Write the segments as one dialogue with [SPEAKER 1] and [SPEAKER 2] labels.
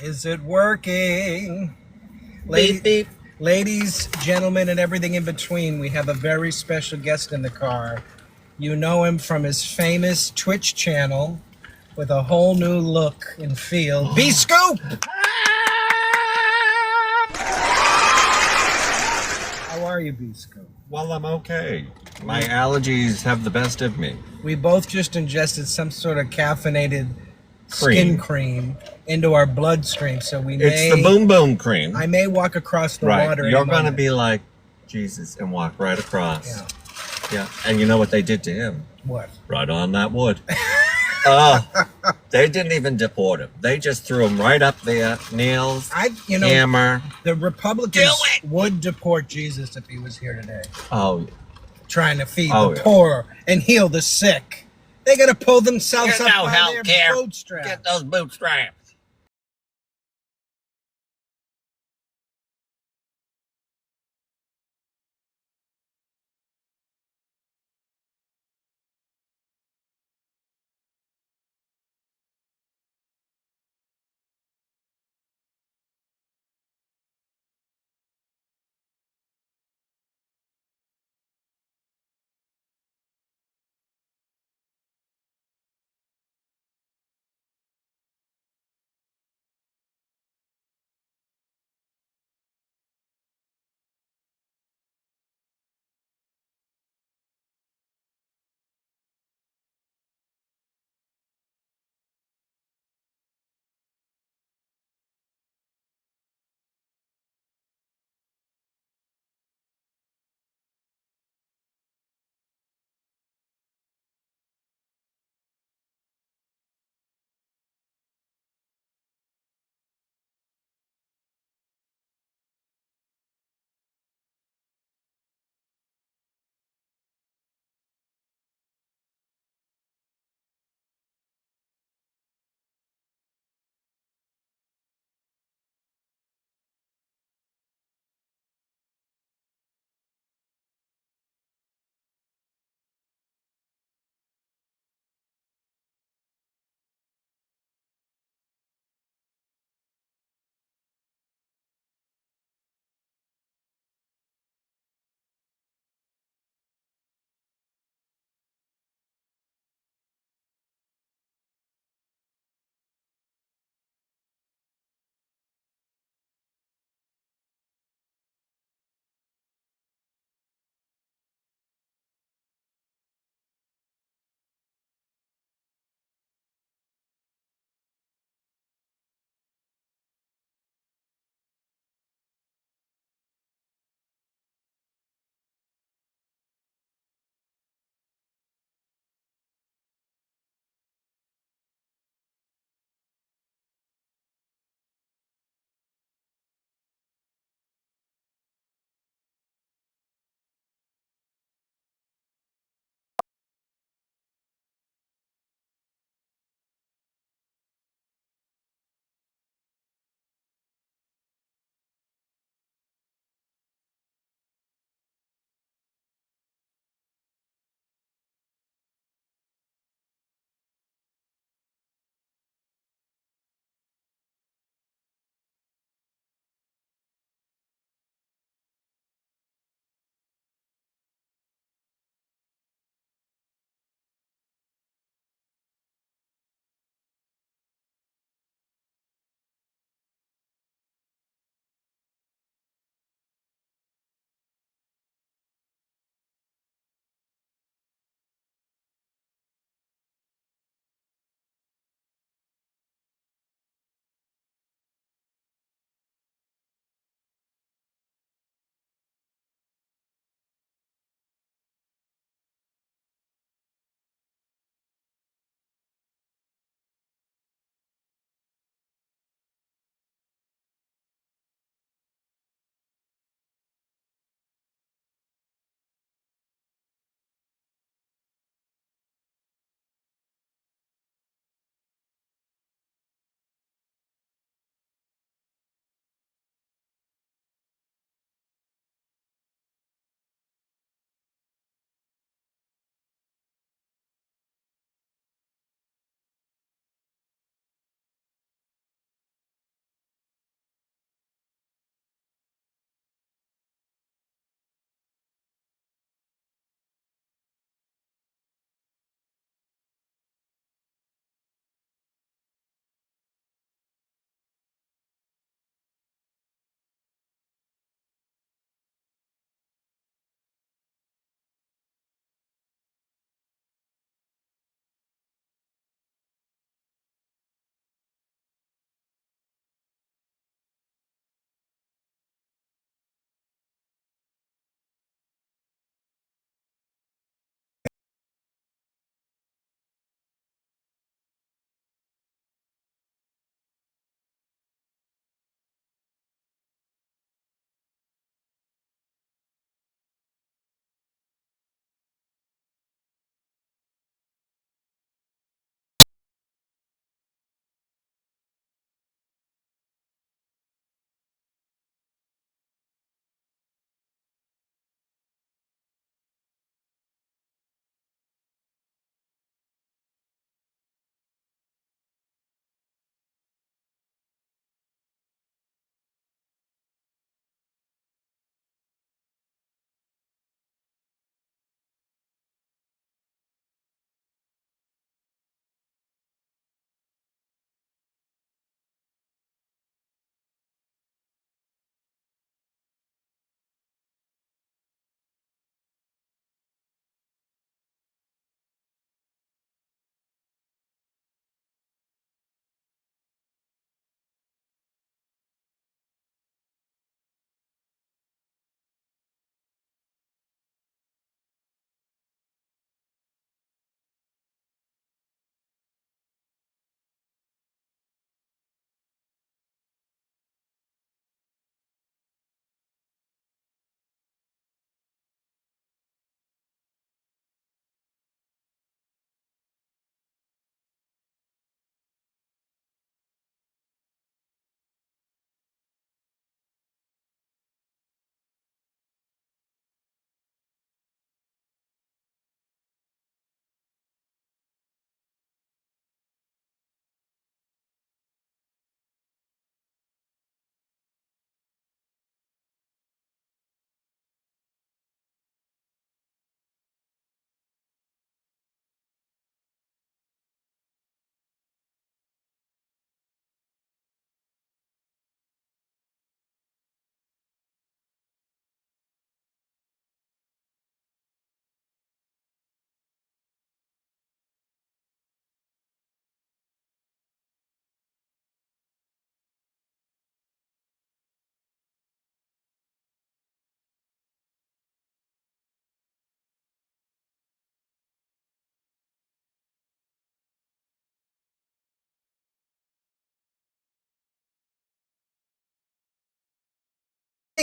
[SPEAKER 1] Is it working?
[SPEAKER 2] Beep, beep.
[SPEAKER 1] Ladies, gentlemen, and everything in between, we have a very special guest in the car. You know him from his famous Twitch channel with a whole new look and feel. Bscoop! How are you, Bscoop?
[SPEAKER 2] Well, I'm okay. My allergies have the best of me.
[SPEAKER 1] We both just ingested some sort of caffeinated skin cream into our bloodstream, so
[SPEAKER 2] It's the boom boom cream.
[SPEAKER 1] I may walk across the water.
[SPEAKER 2] You're going to be like Jesus and walk right across. Yeah. And you know what they did to him?
[SPEAKER 1] What?
[SPEAKER 2] Right on that wood. They didn't even deport him. They just threw him right up there. Nails, hammer.
[SPEAKER 1] The Republicans would deport Jesus if he was here today.
[SPEAKER 2] Oh,
[SPEAKER 1] trying to feed the poor and heal the sick. They got to pull themselves up by their bootstraps.
[SPEAKER 2] Get those bootstraps.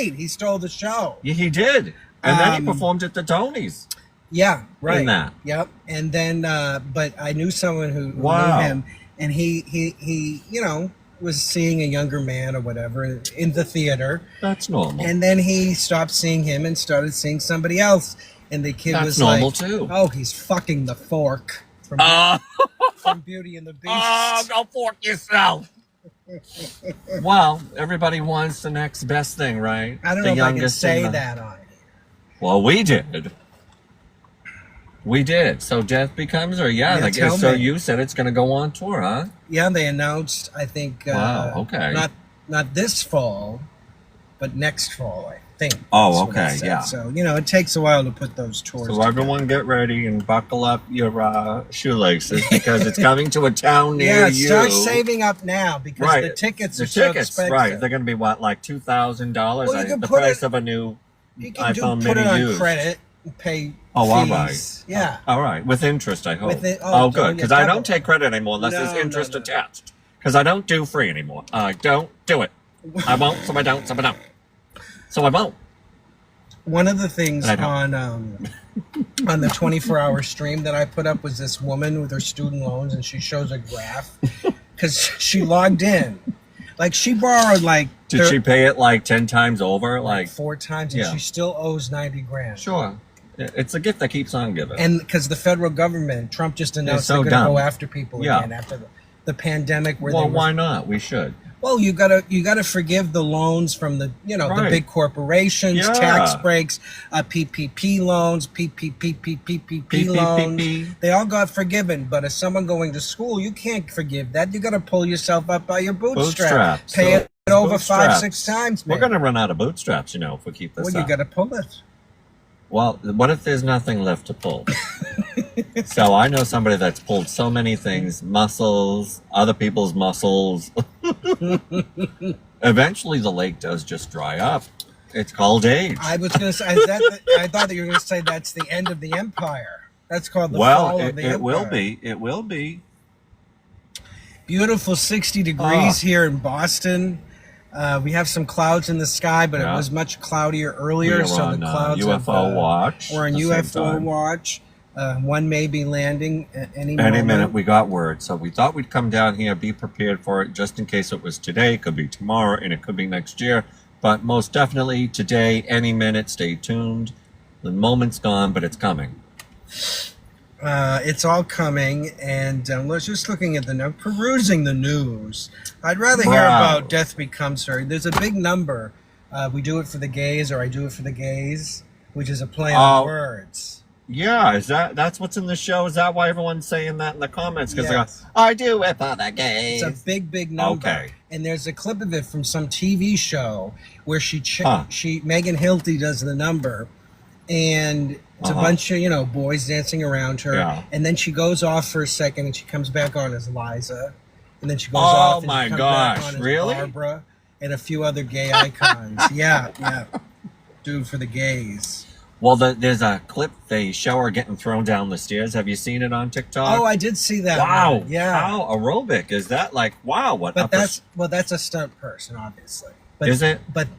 [SPEAKER 1] He stole the show.
[SPEAKER 2] Yeah, he did. And then he
[SPEAKER 1] Um,
[SPEAKER 2] performed at the Tonys.
[SPEAKER 1] Yeah, right.
[SPEAKER 2] In that.
[SPEAKER 1] Yep. And then, but I knew someone who
[SPEAKER 2] Wow.
[SPEAKER 1] knew him, and he, was seeing a younger man or whatever in the theater,
[SPEAKER 2] That's normal.
[SPEAKER 1] and then he stopped seeing him and started seeing somebody else, and the kid
[SPEAKER 2] That's
[SPEAKER 1] was
[SPEAKER 2] normal
[SPEAKER 1] like,
[SPEAKER 2] too.
[SPEAKER 1] "Oh, he's fucking the fork from, from Beauty and the Beast."
[SPEAKER 2] Go fork yourself. Well, everybody wants the next best thing, right?
[SPEAKER 1] I don't
[SPEAKER 2] The
[SPEAKER 1] know if I can
[SPEAKER 2] youngest
[SPEAKER 1] say
[SPEAKER 2] in the-
[SPEAKER 1] that on it.
[SPEAKER 2] Well, we did. We did. So Death Becomes Her. Yeah,
[SPEAKER 1] Yeah,
[SPEAKER 2] like,
[SPEAKER 1] tell
[SPEAKER 2] so
[SPEAKER 1] me.
[SPEAKER 2] you said it's going to go on tour, huh?
[SPEAKER 1] Yeah, they announced. I think.
[SPEAKER 2] Wow, okay.
[SPEAKER 1] Not this fall, but next fall. I think.
[SPEAKER 2] Oh,
[SPEAKER 1] That's what I
[SPEAKER 2] okay,
[SPEAKER 1] said.
[SPEAKER 2] yeah.
[SPEAKER 1] So it takes a while to put those tours.
[SPEAKER 2] So
[SPEAKER 1] together.
[SPEAKER 2] everyone get ready and buckle up your shoelaces because it's coming to a town near you.
[SPEAKER 1] Start saving up now because
[SPEAKER 2] Right.
[SPEAKER 1] the tickets
[SPEAKER 2] The
[SPEAKER 1] are so
[SPEAKER 2] tickets,
[SPEAKER 1] expensive.
[SPEAKER 2] right? They're going to be what, like $2,000?
[SPEAKER 1] Well, you can
[SPEAKER 2] The
[SPEAKER 1] put
[SPEAKER 2] price
[SPEAKER 1] it-
[SPEAKER 2] of a new
[SPEAKER 1] You can
[SPEAKER 2] iPhone
[SPEAKER 1] put
[SPEAKER 2] Mini
[SPEAKER 1] it on
[SPEAKER 2] used.
[SPEAKER 1] credit and pay.
[SPEAKER 2] Oh, all
[SPEAKER 1] fees.
[SPEAKER 2] right.
[SPEAKER 1] Yeah.
[SPEAKER 2] All right. With interest, I hope.
[SPEAKER 1] With it-
[SPEAKER 2] oh,
[SPEAKER 1] oh,
[SPEAKER 2] good.
[SPEAKER 1] yeah,
[SPEAKER 2] Because I
[SPEAKER 1] double.
[SPEAKER 2] don't take credit anymore unless there's
[SPEAKER 1] No,
[SPEAKER 2] interest
[SPEAKER 1] no.
[SPEAKER 2] attached. Because I don't do free anymore. I don't do it. I won't, so I don't, so I don't. So I won't.
[SPEAKER 1] One of the things
[SPEAKER 2] I know.
[SPEAKER 1] on the 24-hour stream that I put up was this woman with her student loans, and she shows a graph because she logged in, like she borrowed like
[SPEAKER 2] Did she pay it like 10 times over? Like,
[SPEAKER 1] 4 times, and
[SPEAKER 2] yeah.
[SPEAKER 1] she still owes $90,000.
[SPEAKER 2] sure. It's a gift that keeps on giving.
[SPEAKER 1] And because the federal government, Trump just announced
[SPEAKER 2] so
[SPEAKER 1] they're going to
[SPEAKER 2] dumb.
[SPEAKER 1] go after people
[SPEAKER 2] Yeah.
[SPEAKER 1] again after the pandemic. Where
[SPEAKER 2] well,
[SPEAKER 1] they were,
[SPEAKER 2] why not? We should.
[SPEAKER 1] well, you gotta forgive the loans from the the
[SPEAKER 2] Right.
[SPEAKER 1] big corporations,
[SPEAKER 2] Yeah.
[SPEAKER 1] tax breaks, PPP loans, PPP loans. They all got forgiven. But as someone going to school, you can't forgive that. You got to pull yourself up by your bootstraps. Pay
[SPEAKER 2] So,
[SPEAKER 1] it over
[SPEAKER 2] bootstraps.
[SPEAKER 1] 5-6 times.
[SPEAKER 2] We're
[SPEAKER 1] Man.
[SPEAKER 2] going to run out of bootstraps, if we keep this
[SPEAKER 1] Well,
[SPEAKER 2] up.
[SPEAKER 1] you got to pull it.
[SPEAKER 2] Well, what if there's nothing left to pull? So I know somebody that's pulled so many things, muscles, other people's muscles. Eventually the lake does just dry up. It's called age.
[SPEAKER 1] I was going to say I thought that you were going to say that's the end of the empire. That's called the
[SPEAKER 2] well,
[SPEAKER 1] fall of the empire.
[SPEAKER 2] it will be. It will be.
[SPEAKER 1] Beautiful 60 degrees here in Boston. We have some clouds in the sky, but
[SPEAKER 2] Yeah.
[SPEAKER 1] it was much cloudier
[SPEAKER 2] We
[SPEAKER 1] earlier.
[SPEAKER 2] are
[SPEAKER 1] So
[SPEAKER 2] on
[SPEAKER 1] the clouds
[SPEAKER 2] UFO watch.
[SPEAKER 1] We're on
[SPEAKER 2] at the same
[SPEAKER 1] UFO
[SPEAKER 2] time.
[SPEAKER 1] watch. One may be landing at any
[SPEAKER 2] Any
[SPEAKER 1] moment.
[SPEAKER 2] minute we got word. So we thought we'd come down here, be prepared for it, just in case it was today, it could be tomorrow, and it could be next year. But most definitely today, any minute, stay tuned. The moment's gone, but it's coming.
[SPEAKER 1] It's all coming, and let's just looking at perusing the news. I'd rather hear
[SPEAKER 2] Wow.
[SPEAKER 1] about Death Becomes Her. There's a big number. We do it for the gays, or I do it for the gays, which is a play on
[SPEAKER 2] Oh.
[SPEAKER 1] words.
[SPEAKER 2] Yeah, that's what's in the show? Is that why everyone's saying that in the comments? Because
[SPEAKER 1] Yes.
[SPEAKER 2] they go, I do it for the gays.
[SPEAKER 1] It's a big, big number.
[SPEAKER 2] Okay.
[SPEAKER 1] And there's a clip of it from some TV show where she
[SPEAKER 2] Huh.
[SPEAKER 1] Megan Hilty does the number, and it's a bunch of boys dancing around her,
[SPEAKER 2] Yeah.
[SPEAKER 1] and then she goes off for a second, and she comes back on as Liza, and then she goes
[SPEAKER 2] Oh
[SPEAKER 1] off. And
[SPEAKER 2] my
[SPEAKER 1] she comes back
[SPEAKER 2] gosh,
[SPEAKER 1] on as
[SPEAKER 2] really?
[SPEAKER 1] Barbara and a few other gay icons. yeah, dude, for the gays.
[SPEAKER 2] Well, there's a clip they show her getting thrown down the stairs. Have you seen it on TikTok?
[SPEAKER 1] Oh, I did see that.
[SPEAKER 2] wow.
[SPEAKER 1] one. Yeah.
[SPEAKER 2] How aerobic is that? Like, wow. What?
[SPEAKER 1] But that's a stunt person, obviously. But,
[SPEAKER 2] Is it?
[SPEAKER 1] But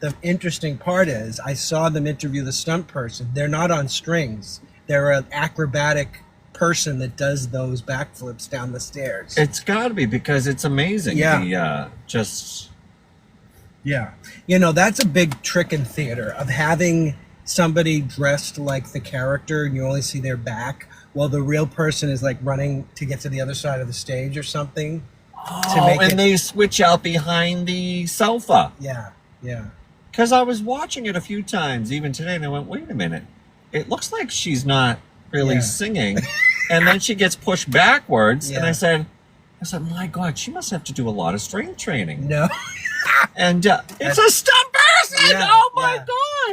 [SPEAKER 1] the interesting part is, I saw them interview the stunt person. They're not on strings. They're an acrobatic person that does those backflips down the stairs.
[SPEAKER 2] It's got to be because it's amazing.
[SPEAKER 1] Yeah.
[SPEAKER 2] Yeah.
[SPEAKER 1] That's a big trick in theater of having somebody dressed like the character and you only see their back while the real person is like running to get to the other side of the stage or something.
[SPEAKER 2] They switch out behind the sofa.
[SPEAKER 1] Yeah.
[SPEAKER 2] Because I was watching it a few times, even today, and I went, wait a minute. It looks like she's not really
[SPEAKER 1] Yeah.
[SPEAKER 2] singing. And then she gets pushed backwards. And
[SPEAKER 1] Yeah.
[SPEAKER 2] I said, my God, she must have to do a lot of strength training.
[SPEAKER 1] No.
[SPEAKER 2] And it's a stunt person!
[SPEAKER 1] Yeah,
[SPEAKER 2] Oh, my
[SPEAKER 1] yeah.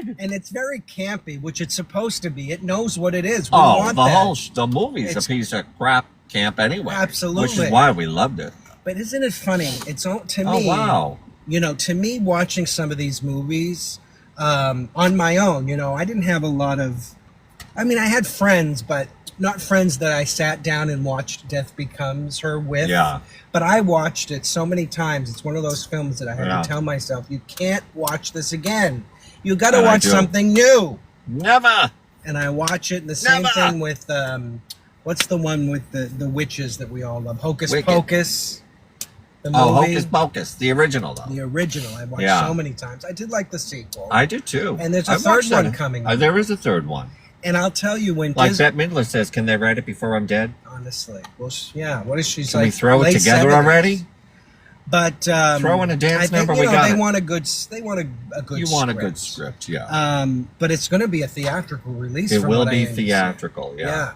[SPEAKER 2] God!
[SPEAKER 1] And it's very campy, which it's supposed to be. It knows what it is. We
[SPEAKER 2] Oh,
[SPEAKER 1] want
[SPEAKER 2] the
[SPEAKER 1] that.
[SPEAKER 2] whole the movie's
[SPEAKER 1] It's-
[SPEAKER 2] a piece of crap camp anyway.
[SPEAKER 1] Absolutely.
[SPEAKER 2] Which is why we loved it.
[SPEAKER 1] But isn't it funny? It's all to
[SPEAKER 2] Oh,
[SPEAKER 1] me.
[SPEAKER 2] wow.
[SPEAKER 1] To me, watching some of these movies on my own. I didn't have a lot of. I mean, I had friends, but not friends that I sat down and watched Death Becomes Her with.
[SPEAKER 2] Yeah.
[SPEAKER 1] But I watched it so many times. It's one of those films that I had
[SPEAKER 2] Yeah.
[SPEAKER 1] to tell myself, you can't watch this again. You got to
[SPEAKER 2] And I
[SPEAKER 1] watch
[SPEAKER 2] do.
[SPEAKER 1] something new.
[SPEAKER 2] Never.
[SPEAKER 1] And I watch it. And the same
[SPEAKER 2] Never.
[SPEAKER 1] thing with, what's the one with the witches that we all love? Hocus
[SPEAKER 2] Wicked.
[SPEAKER 1] Pocus. The movie.
[SPEAKER 2] Oh, Hocus Pocus, the original though.
[SPEAKER 1] The original. I watched
[SPEAKER 2] Yeah.
[SPEAKER 1] so many times. I did like the sequel.
[SPEAKER 2] I do too.
[SPEAKER 1] And there's a
[SPEAKER 2] I
[SPEAKER 1] third
[SPEAKER 2] watched that.
[SPEAKER 1] one coming.
[SPEAKER 2] There is a third one.
[SPEAKER 1] And I'll tell you when
[SPEAKER 2] Like
[SPEAKER 1] Disney...
[SPEAKER 2] Bette Midler says, can they write it before I'm dead?
[SPEAKER 1] Honestly. Well, yeah. What is she
[SPEAKER 2] Can
[SPEAKER 1] like?
[SPEAKER 2] we throw it
[SPEAKER 1] late
[SPEAKER 2] together
[SPEAKER 1] 70s?
[SPEAKER 2] already?
[SPEAKER 1] But
[SPEAKER 2] Throw in a dance
[SPEAKER 1] I think,
[SPEAKER 2] number,
[SPEAKER 1] you
[SPEAKER 2] we
[SPEAKER 1] know,
[SPEAKER 2] got
[SPEAKER 1] they
[SPEAKER 2] it.
[SPEAKER 1] want a good. They want a good.
[SPEAKER 2] You
[SPEAKER 1] script.
[SPEAKER 2] want a good script, yeah.
[SPEAKER 1] But it's going to be a theatrical release.
[SPEAKER 2] It
[SPEAKER 1] from
[SPEAKER 2] will
[SPEAKER 1] what I
[SPEAKER 2] be
[SPEAKER 1] understand.
[SPEAKER 2] theatrical, yeah.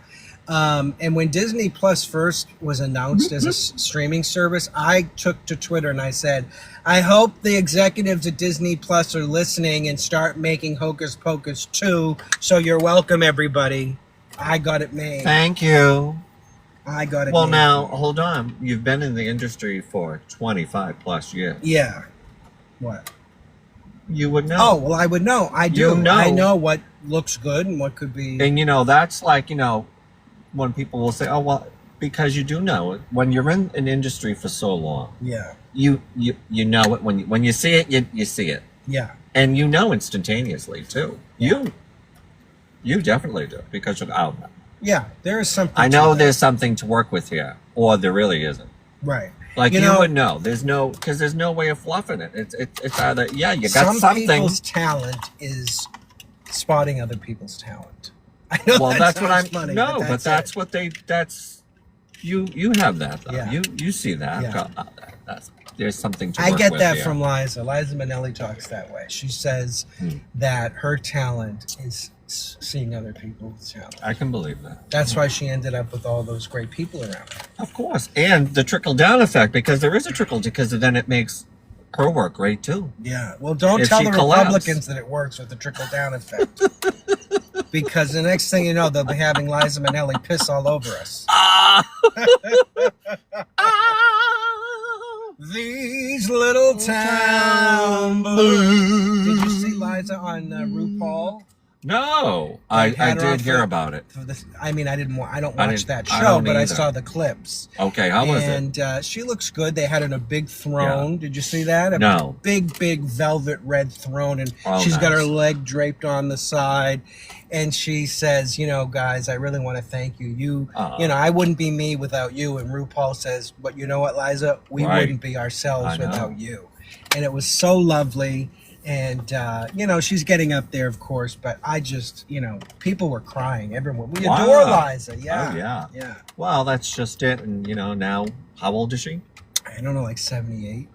[SPEAKER 1] And when Disney Plus first was announced as a streaming service, I took to Twitter and I said, I hope the executives at Disney Plus are listening and start making Hocus Pocus 2. So you're welcome, everybody. I got it made.
[SPEAKER 2] Thank you.
[SPEAKER 1] I got it
[SPEAKER 2] Well,
[SPEAKER 1] made.
[SPEAKER 2] now, hold on. You've been in the industry for 25 plus years.
[SPEAKER 1] Yeah. What?
[SPEAKER 2] You would know.
[SPEAKER 1] Oh, well, I would know. I do.
[SPEAKER 2] You know.
[SPEAKER 1] I know what looks good and what could be.
[SPEAKER 2] And, that's like, when people will say, oh, well, because you do know it. When you're in an industry for so long,
[SPEAKER 1] Yeah.
[SPEAKER 2] you know it. When you see it, you see it.
[SPEAKER 1] Yeah.
[SPEAKER 2] And you know instantaneously, too. You definitely do, because you're out.
[SPEAKER 1] Yeah. There is something.
[SPEAKER 2] I
[SPEAKER 1] to
[SPEAKER 2] know
[SPEAKER 1] that.
[SPEAKER 2] there's something to work with here, or there really isn't.
[SPEAKER 1] Right.
[SPEAKER 2] Like
[SPEAKER 1] You
[SPEAKER 2] you,
[SPEAKER 1] know-
[SPEAKER 2] would know. There's no way of fluffing it. It's either you got
[SPEAKER 1] Some
[SPEAKER 2] something.
[SPEAKER 1] people's talent is spotting other people's talent. I know
[SPEAKER 2] Well,
[SPEAKER 1] that
[SPEAKER 2] that's what
[SPEAKER 1] sounds
[SPEAKER 2] I'm.
[SPEAKER 1] funny,
[SPEAKER 2] No,
[SPEAKER 1] but
[SPEAKER 2] but that's
[SPEAKER 1] it.
[SPEAKER 2] what they. That's you. You have that though.
[SPEAKER 1] Yeah.
[SPEAKER 2] You see that.
[SPEAKER 1] Yeah.
[SPEAKER 2] That's there's something to.
[SPEAKER 1] I
[SPEAKER 2] work
[SPEAKER 1] get
[SPEAKER 2] with
[SPEAKER 1] that
[SPEAKER 2] here.
[SPEAKER 1] from Liza. Liza Minnelli talks that way. She says that her talent is seeing other people's talent.
[SPEAKER 2] I can believe that.
[SPEAKER 1] That's why she ended up with all those great people around her.
[SPEAKER 2] Of course, and the trickle down effect, because there is a trickle, because then it makes her work great too.
[SPEAKER 1] Yeah. Well, don't
[SPEAKER 2] If
[SPEAKER 1] tell
[SPEAKER 2] she
[SPEAKER 1] the
[SPEAKER 2] collapsed.
[SPEAKER 1] Republicans that it works with the trickle down effect. Because the next thing you know, they'll be having Liza Minnelli piss all over us. These little town blues. Did you see Liza on RuPaul?
[SPEAKER 2] No,
[SPEAKER 1] They
[SPEAKER 2] I
[SPEAKER 1] had her on
[SPEAKER 2] did hear
[SPEAKER 1] for-
[SPEAKER 2] about it.
[SPEAKER 1] For this, I mean, I don't
[SPEAKER 2] I
[SPEAKER 1] watch
[SPEAKER 2] didn't-
[SPEAKER 1] that
[SPEAKER 2] I
[SPEAKER 1] show,
[SPEAKER 2] don't
[SPEAKER 1] but I
[SPEAKER 2] either.
[SPEAKER 1] saw the clips.
[SPEAKER 2] Okay, how was it?
[SPEAKER 1] And she looks good. They had her in a big throne. Did you see that? A
[SPEAKER 2] No.
[SPEAKER 1] big velvet red throne, and
[SPEAKER 2] Oh,
[SPEAKER 1] she's got her
[SPEAKER 2] nice.
[SPEAKER 1] leg draped on the side. And she says, guys, I really want to thank you.
[SPEAKER 2] Aw.
[SPEAKER 1] I wouldn't be me without you. And RuPaul says, but you know what, Liza? We
[SPEAKER 2] Right.
[SPEAKER 1] wouldn't be ourselves
[SPEAKER 2] I know.
[SPEAKER 1] without you. And it was so lovely. And, she's getting up there, of course, but I just, people were crying. Everyone. We
[SPEAKER 2] Wow.
[SPEAKER 1] adore Liza. Yeah.
[SPEAKER 2] Oh, yeah.
[SPEAKER 1] Yeah.
[SPEAKER 2] Well, that's just it. And now, how old is she?
[SPEAKER 1] I don't know, like 78.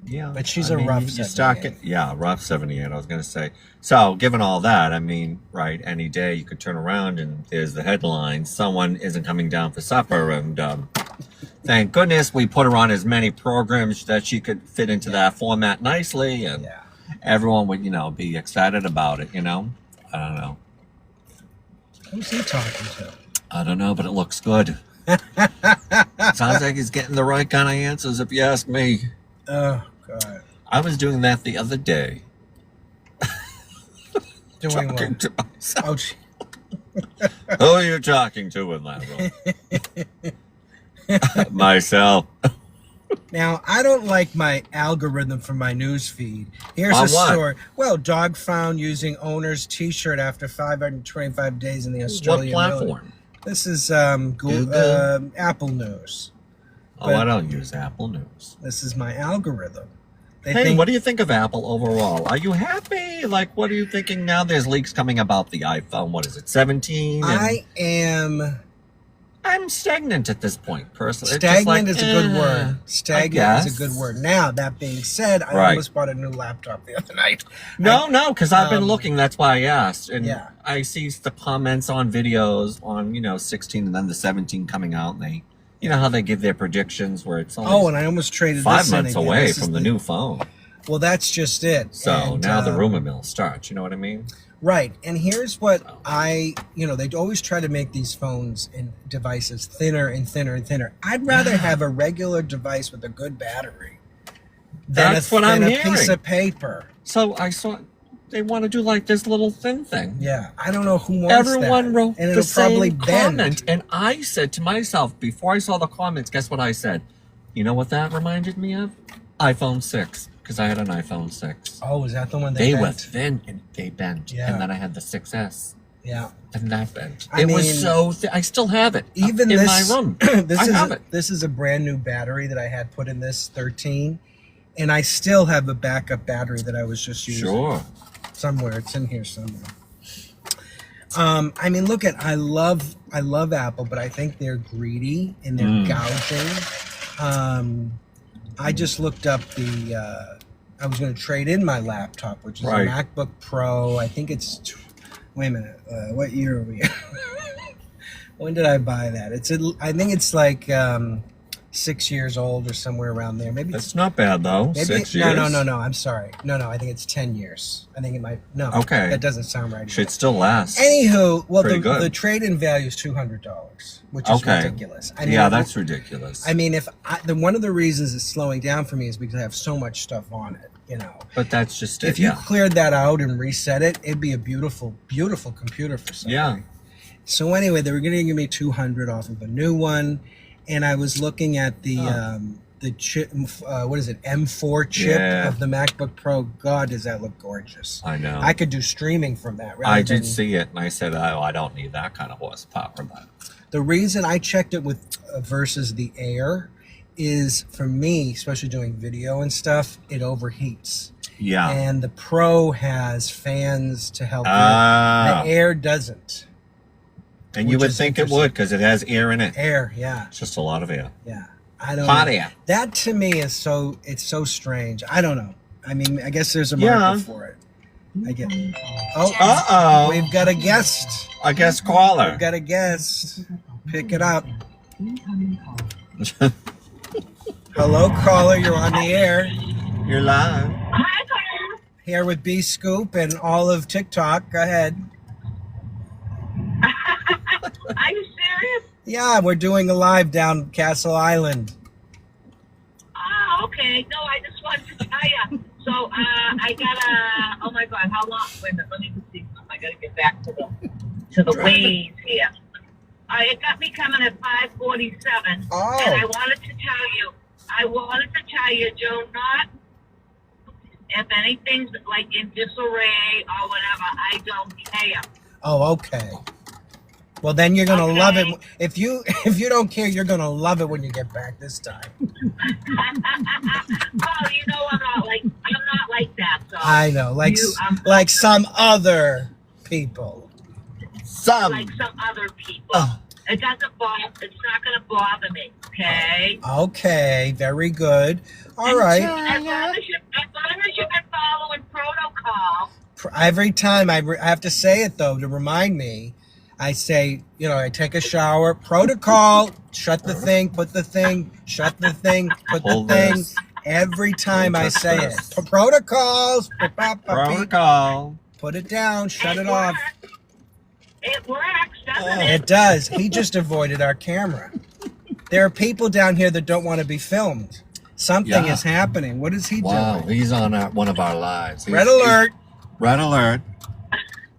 [SPEAKER 2] Yeah,
[SPEAKER 1] But she's a rough
[SPEAKER 2] You start
[SPEAKER 1] 78.
[SPEAKER 2] rough 78. I was going to say. So, given all that, right? Any day you could turn around and there's the headline: someone isn't coming down for supper, and thank goodness we put her on as many programs that she could fit into that format nicely, and
[SPEAKER 1] Yeah.
[SPEAKER 2] everyone would be excited about it. I don't know.
[SPEAKER 1] Who's he talking to?
[SPEAKER 2] I don't know, but it looks good. Sounds like he's getting the right kind of answers, if you ask me.
[SPEAKER 1] Oh, God.
[SPEAKER 2] I was doing that the other day.
[SPEAKER 1] Doing
[SPEAKER 2] Talking
[SPEAKER 1] what?
[SPEAKER 2] to myself.
[SPEAKER 1] Oh, gee.
[SPEAKER 2] Who are you talking to in that room? Myself.
[SPEAKER 1] Now, I don't like my algorithm for my news feed. Here's
[SPEAKER 2] On
[SPEAKER 1] a
[SPEAKER 2] what?
[SPEAKER 1] story. Well, dog found using owner's T-shirt after 525 days in the
[SPEAKER 2] What
[SPEAKER 1] Australian
[SPEAKER 2] platform?
[SPEAKER 1] military. This is Google, Apple News.
[SPEAKER 2] Oh, I don't use Apple News.
[SPEAKER 1] This is my algorithm. They
[SPEAKER 2] Hey,
[SPEAKER 1] think
[SPEAKER 2] what do you think of Apple overall? Are you happy? Like, what are you thinking now? There's leaks coming about the iPhone. What is it, 17? I'm stagnant at this point, personally. It's just
[SPEAKER 1] stagnant
[SPEAKER 2] like,
[SPEAKER 1] is a good word. Stagnant is a
[SPEAKER 2] guess.
[SPEAKER 1] good word. Now, that being said, I
[SPEAKER 2] Right.
[SPEAKER 1] almost bought a new laptop the other night.
[SPEAKER 2] No, because I've been looking. That's why I asked. And
[SPEAKER 1] Yeah.
[SPEAKER 2] I see the comments on videos on, 16 and then the 17 coming out. And they, how they give their predictions where it's only
[SPEAKER 1] Oh, and I almost traded
[SPEAKER 2] 5
[SPEAKER 1] this in
[SPEAKER 2] months
[SPEAKER 1] again.
[SPEAKER 2] away
[SPEAKER 1] This is
[SPEAKER 2] from the new phone.
[SPEAKER 1] Well, that's just it.
[SPEAKER 2] So
[SPEAKER 1] And,
[SPEAKER 2] now the rumor mill starts. You know what I mean?
[SPEAKER 1] Right. And here's what they always try to make these phones and devices thinner and thinner and thinner. I'd rather have a regular device with a good battery than
[SPEAKER 2] That's what I'm
[SPEAKER 1] a
[SPEAKER 2] hearing.
[SPEAKER 1] piece of paper.
[SPEAKER 2] So I saw they want to do like this little thin thing.
[SPEAKER 1] Yeah, I don't know who wants
[SPEAKER 2] Everyone
[SPEAKER 1] that.
[SPEAKER 2] wrote
[SPEAKER 1] And
[SPEAKER 2] the
[SPEAKER 1] it'll probably
[SPEAKER 2] same
[SPEAKER 1] bend.
[SPEAKER 2] comment, and I said to myself before I saw the comments, guess what I said? You know what that reminded me of? iPhone 6, because I had an iPhone 6.
[SPEAKER 1] Oh, is that the one
[SPEAKER 2] They
[SPEAKER 1] bent?
[SPEAKER 2] were thin and they bent,
[SPEAKER 1] Yeah.
[SPEAKER 2] and then I had the 6S.
[SPEAKER 1] Yeah.
[SPEAKER 2] And that bent.
[SPEAKER 1] I
[SPEAKER 2] It
[SPEAKER 1] mean,
[SPEAKER 2] was so thin. I still have it
[SPEAKER 1] even
[SPEAKER 2] in
[SPEAKER 1] this,
[SPEAKER 2] my room.
[SPEAKER 1] This is a brand new battery that I had put in this 13, and I still have a backup battery that I was just using.
[SPEAKER 2] Sure.
[SPEAKER 1] Somewhere, it's in here somewhere. I mean, look at I love Apple, but I think they're greedy and they're gouging. I just looked up I was going to trade in my laptop, which is
[SPEAKER 2] Right.
[SPEAKER 1] a MacBook Pro. I think it's wait a minute, what year are we? When did I buy that? I think it's like 6 years old or somewhere around there. Maybe
[SPEAKER 2] That's not bad, though.
[SPEAKER 1] maybe
[SPEAKER 2] 6 years.
[SPEAKER 1] No. I'm sorry. No. I think it's 10 years. I think it might. No.
[SPEAKER 2] Okay.
[SPEAKER 1] That doesn't sound right.
[SPEAKER 2] Should still last.
[SPEAKER 1] Anywho, well,
[SPEAKER 2] Pretty good.
[SPEAKER 1] the trade-in value is $200, which is
[SPEAKER 2] Okay.
[SPEAKER 1] ridiculous. I mean,
[SPEAKER 2] Yeah, that's ridiculous.
[SPEAKER 1] I mean, one of the reasons it's slowing down for me is because I have so much stuff on it. You know,
[SPEAKER 2] But that's just it.
[SPEAKER 1] if you
[SPEAKER 2] Yeah.
[SPEAKER 1] cleared that out and reset it, it'd be a beautiful, beautiful computer for somebody.
[SPEAKER 2] Yeah.
[SPEAKER 1] So anyway, they were going to give me $200 off of a new one, and I was looking at the chip. What is it? M4 chip
[SPEAKER 2] Yeah.
[SPEAKER 1] of the MacBook Pro. God, does that look gorgeous?
[SPEAKER 2] I know.
[SPEAKER 1] I could do streaming from that.
[SPEAKER 2] I did see it, and I said, "Oh, I don't need that kind of horsepower." But
[SPEAKER 1] The reason I checked it with versus the Air is, for me, especially doing video and stuff, it overheats.
[SPEAKER 2] yeah,
[SPEAKER 1] And the Pro has fans to help.
[SPEAKER 2] Ah.
[SPEAKER 1] The Air doesn't.
[SPEAKER 2] and you
[SPEAKER 1] which
[SPEAKER 2] would
[SPEAKER 1] is
[SPEAKER 2] think it
[SPEAKER 1] interesting.
[SPEAKER 2] would because it has air in it.
[SPEAKER 1] Air, yeah,
[SPEAKER 2] It's just a lot of air.
[SPEAKER 1] yeah. I don't
[SPEAKER 2] Hot
[SPEAKER 1] know.
[SPEAKER 2] air.
[SPEAKER 1] That to me is so strange. I don't know. I mean, I guess there's a market
[SPEAKER 2] Yeah.
[SPEAKER 1] for it. I get. Oh,
[SPEAKER 2] Uh-oh.
[SPEAKER 1] we've got a guest.
[SPEAKER 2] I guess caller.
[SPEAKER 1] We've got a guest. Pick it up. Hello, caller. You're on the air.
[SPEAKER 2] You're live.
[SPEAKER 3] Hi, Carl.
[SPEAKER 1] Here with Bscoop and all of TikTok. Go ahead.
[SPEAKER 3] Are you serious?
[SPEAKER 1] Yeah, we're doing a live down Castle Island.
[SPEAKER 3] Oh, okay. No, I just wanted to tell you. So, I gotta. Oh my God, how long? Wait a minute. Let me just see. I gotta get back to the ways here. It got me coming at 5:47,
[SPEAKER 1] Oh.
[SPEAKER 3] and I wanted to tell you, do not. If anything's like in disarray or whatever, I don't care.
[SPEAKER 1] Oh, okay. Well, then you're gonna love it.
[SPEAKER 3] Okay.
[SPEAKER 1] If you don't care, you're gonna love it when you get back this time.
[SPEAKER 3] Well, you know I'm not like that. So
[SPEAKER 1] I know, like
[SPEAKER 3] You,
[SPEAKER 1] like some other people.
[SPEAKER 3] like some other people. It doesn't bother. It's not going to bother me. Okay.
[SPEAKER 1] Okay, very good. All right.
[SPEAKER 3] As long as you've been following protocol.
[SPEAKER 1] Every time I have to say it though to remind me. I say, I take a shower. Protocol. Shut the thing. Put the thing. Shut the thing. Put the
[SPEAKER 2] Hold
[SPEAKER 1] thing.
[SPEAKER 2] this.
[SPEAKER 1] Every time I
[SPEAKER 2] Just
[SPEAKER 1] say
[SPEAKER 2] this.
[SPEAKER 1] it. Protocols.
[SPEAKER 2] Protocol.
[SPEAKER 1] Put it down. Shut it off.
[SPEAKER 3] It works, doesn't it?
[SPEAKER 1] It does. He just avoided our camera. There are people down here that don't want to be filmed. Something
[SPEAKER 2] Yeah.
[SPEAKER 1] is happening. What is he
[SPEAKER 2] Wow,
[SPEAKER 1] doing?
[SPEAKER 2] he's on one of our lives.
[SPEAKER 1] Red alert.
[SPEAKER 2] Red alert.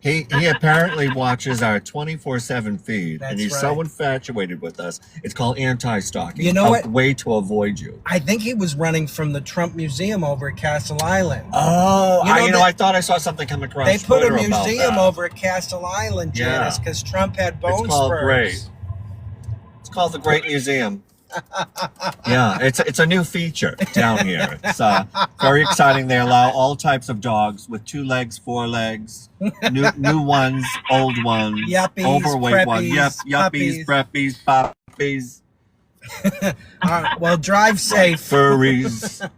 [SPEAKER 2] He apparently watches our 24/7 feed,
[SPEAKER 1] That's
[SPEAKER 2] and he's
[SPEAKER 1] right.
[SPEAKER 2] so infatuated with us. It's called anti-stalking.
[SPEAKER 1] You know
[SPEAKER 2] a
[SPEAKER 1] what?
[SPEAKER 2] way to avoid you.
[SPEAKER 1] I think he was running from the Trump Museum over at Castle Island.
[SPEAKER 2] Oh,
[SPEAKER 1] You know
[SPEAKER 2] I thought I saw something come across
[SPEAKER 1] They put a
[SPEAKER 2] Twitter about
[SPEAKER 1] museum
[SPEAKER 2] that.
[SPEAKER 1] over at Castle Island,
[SPEAKER 2] Yeah.
[SPEAKER 1] Janice, because Trump had bone
[SPEAKER 2] It's called
[SPEAKER 1] spurs.
[SPEAKER 2] Great. It's called the Great Museum. Yeah, it's a new feature down here. It's very exciting. They allow all types of dogs with 2 legs, 4 legs, new ones, old ones,
[SPEAKER 1] Yuppies,
[SPEAKER 2] overweight ones,
[SPEAKER 1] preppies,
[SPEAKER 2] yuppies, puppies,
[SPEAKER 1] Well, drive safe.
[SPEAKER 2] furries.
[SPEAKER 3] Okay.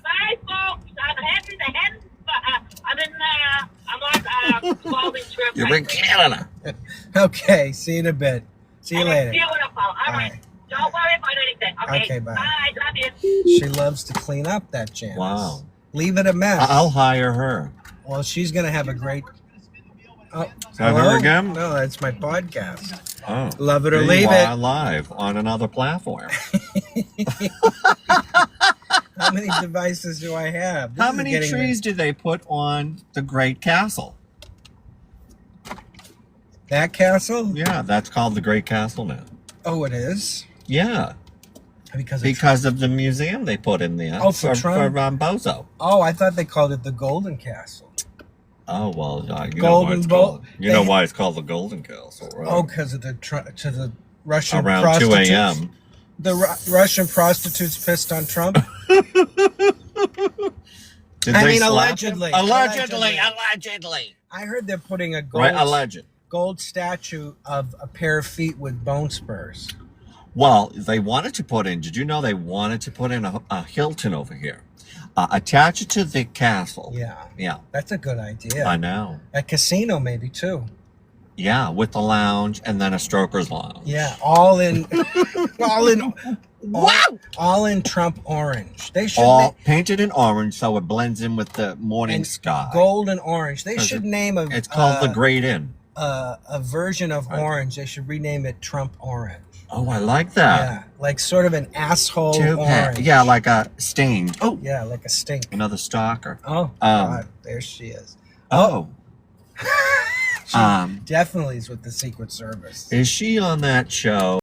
[SPEAKER 3] Bye, folks. I'm on Spalding trip.
[SPEAKER 2] You're in Canada.
[SPEAKER 1] Okay, see you in a bit. See you later.
[SPEAKER 3] Beautiful. All right.
[SPEAKER 1] Bye.
[SPEAKER 3] Don't worry about anything. Okay.
[SPEAKER 1] Okay, bye.
[SPEAKER 3] Bye. Love you.
[SPEAKER 1] She loves to clean up that Janice.
[SPEAKER 2] Wow.
[SPEAKER 1] Leave it a mess.
[SPEAKER 2] I'll hire her.
[SPEAKER 1] Well, she's going to have a great... Oh,
[SPEAKER 2] Is that her
[SPEAKER 1] hello?
[SPEAKER 2] again?
[SPEAKER 1] No, that's my podcast.
[SPEAKER 2] Oh,
[SPEAKER 1] Love it or
[SPEAKER 2] there
[SPEAKER 1] leave
[SPEAKER 2] you
[SPEAKER 1] it.
[SPEAKER 2] are live on another platform.
[SPEAKER 1] How many devices do I have? This
[SPEAKER 2] How
[SPEAKER 1] is
[SPEAKER 2] many
[SPEAKER 1] getting
[SPEAKER 2] trees do they put on the Great Castle?
[SPEAKER 1] That castle?
[SPEAKER 2] Yeah, that's called the Great Castle now.
[SPEAKER 1] Oh, it is?
[SPEAKER 2] Yeah,
[SPEAKER 1] Because
[SPEAKER 2] of the museum they put in there.
[SPEAKER 1] Oh, for Trump?
[SPEAKER 2] Bozo.
[SPEAKER 1] Oh, I thought they called it the Golden Castle.
[SPEAKER 2] Oh well, you
[SPEAKER 1] Golden Bowl.
[SPEAKER 2] know why it's called the Golden Castle, right?
[SPEAKER 1] Oh, because of the Russian
[SPEAKER 2] Around
[SPEAKER 1] prostitutes.
[SPEAKER 2] 2 a.m.
[SPEAKER 1] The Russian prostitutes pissed on Trump.
[SPEAKER 2] Did
[SPEAKER 1] I
[SPEAKER 2] they
[SPEAKER 1] mean,
[SPEAKER 2] slap him?
[SPEAKER 1] allegedly.
[SPEAKER 2] Allegedly.
[SPEAKER 1] I heard they're putting a
[SPEAKER 2] Right, alleged.
[SPEAKER 1] gold statue of a pair of feet with bone spurs.
[SPEAKER 2] Well, they wanted to put in. Did you know they wanted to put in a Hilton over here, attach it to the castle?
[SPEAKER 1] Yeah, that's a good idea.
[SPEAKER 2] I know.
[SPEAKER 1] A casino, maybe too.
[SPEAKER 2] Yeah, with the lounge and then a stroker's lounge.
[SPEAKER 1] Yeah, all in,
[SPEAKER 2] Wow!
[SPEAKER 1] all in Trump orange. They should
[SPEAKER 2] All painted in orange so it blends in with the morning
[SPEAKER 1] and
[SPEAKER 2] sky.
[SPEAKER 1] gold and orange. They should name a.
[SPEAKER 2] It's called the Great Inn.
[SPEAKER 1] A version of orange. They should rename it Trump Orange.
[SPEAKER 2] Oh, I like that.
[SPEAKER 1] Yeah, like sort of an asshole
[SPEAKER 2] Two-pack.
[SPEAKER 1] orange.
[SPEAKER 2] Yeah, like a stain. Oh,
[SPEAKER 1] Yeah, like a stink.
[SPEAKER 2] another stalker.
[SPEAKER 1] Oh, God, there she is.
[SPEAKER 2] Oh.
[SPEAKER 1] She definitely is with the Secret Service.
[SPEAKER 2] Is she on that show?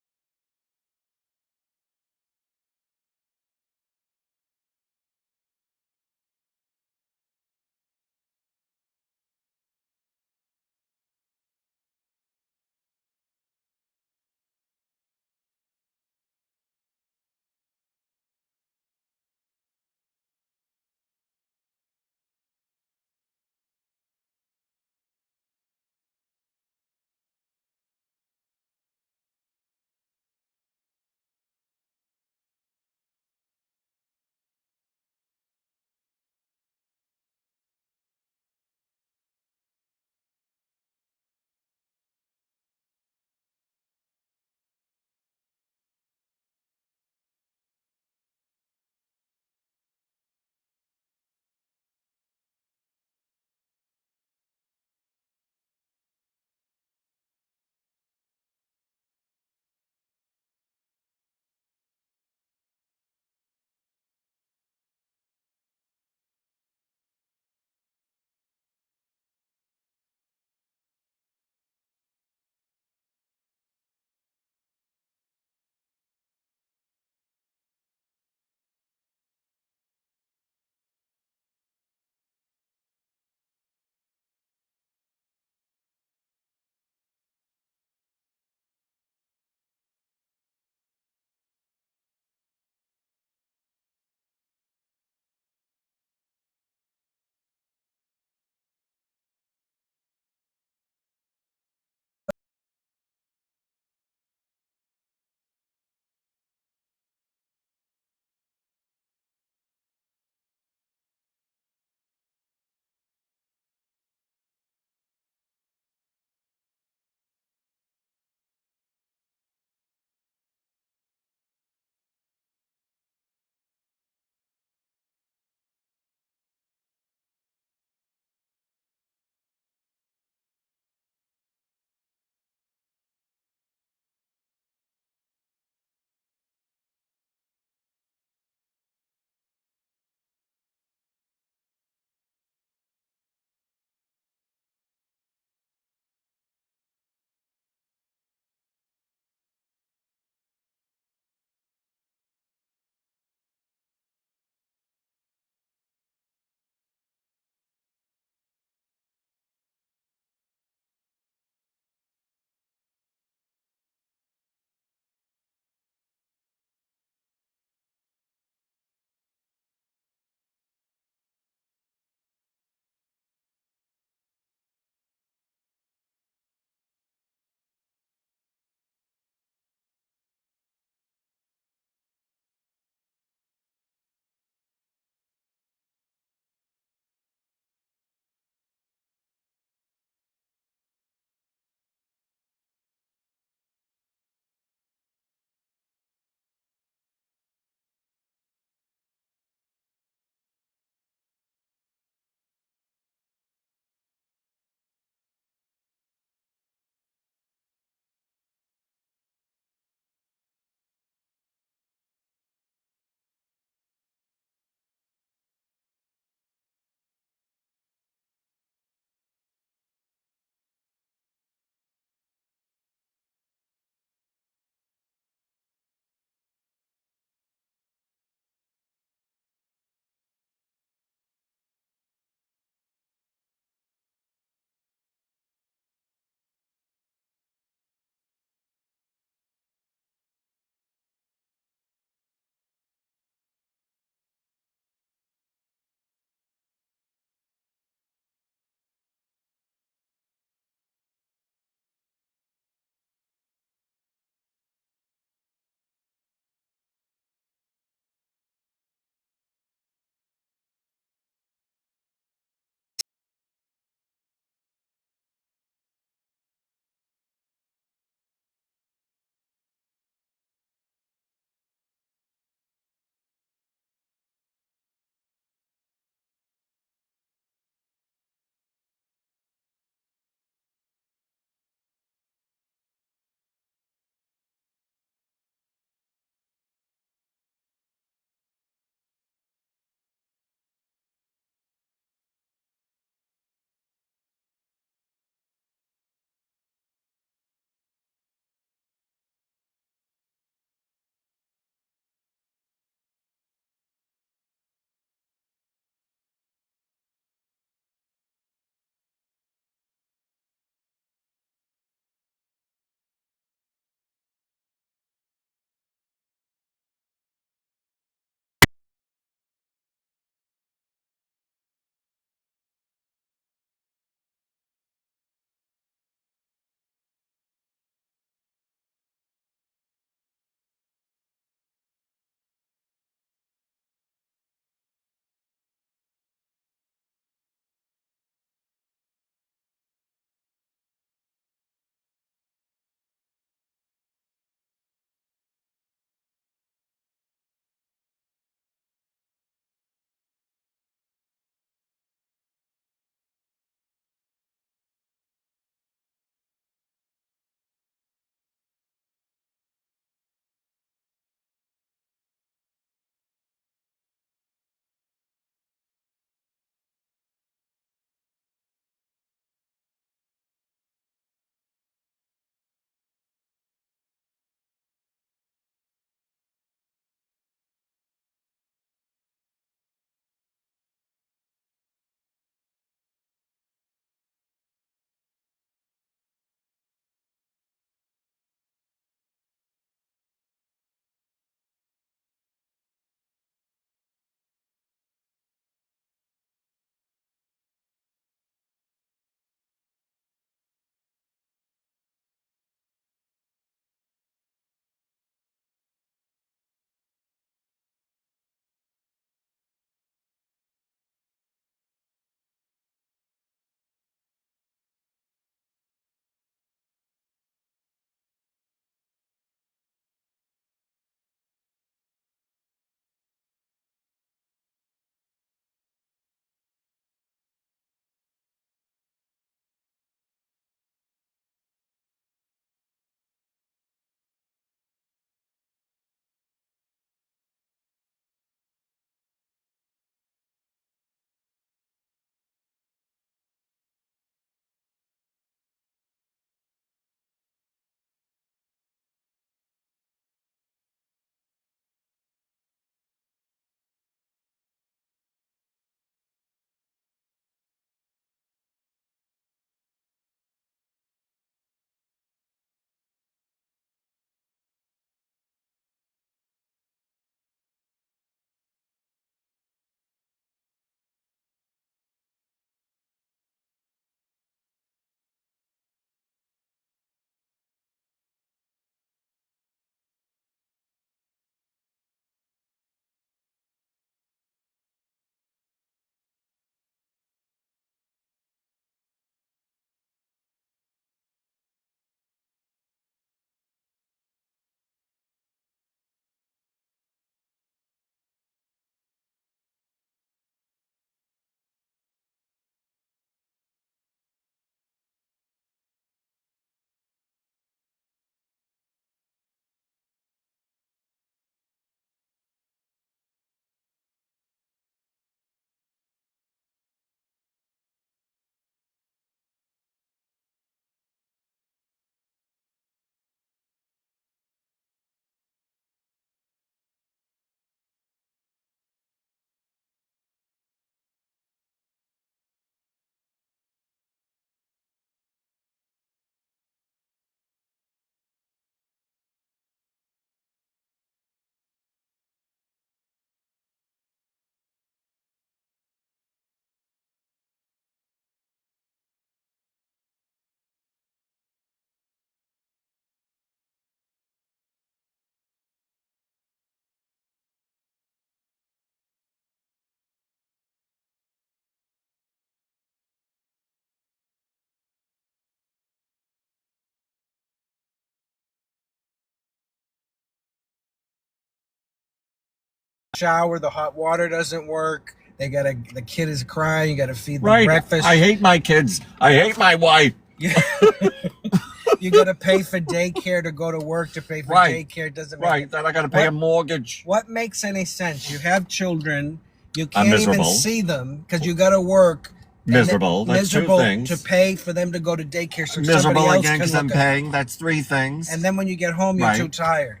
[SPEAKER 1] shower, the hot water doesn't work. The kid is crying. You got to feed them
[SPEAKER 2] Right.
[SPEAKER 1] breakfast.
[SPEAKER 2] I hate my kids. I hate my wife.
[SPEAKER 1] You got to pay for daycare to go to work to pay for daycare. It doesn't make
[SPEAKER 2] Right. Then I got to pay a mortgage.
[SPEAKER 1] What makes any sense? You have children. You can't even
[SPEAKER 2] miserable.
[SPEAKER 1] see them because you got to work.
[SPEAKER 2] Miserable. That's two things.
[SPEAKER 1] To pay for them to go to daycare. So
[SPEAKER 2] Miserable
[SPEAKER 1] somebody else
[SPEAKER 2] again because
[SPEAKER 1] can
[SPEAKER 2] I'm
[SPEAKER 1] look at
[SPEAKER 2] paying. That's three things.
[SPEAKER 1] And then when you get home, you're too tired.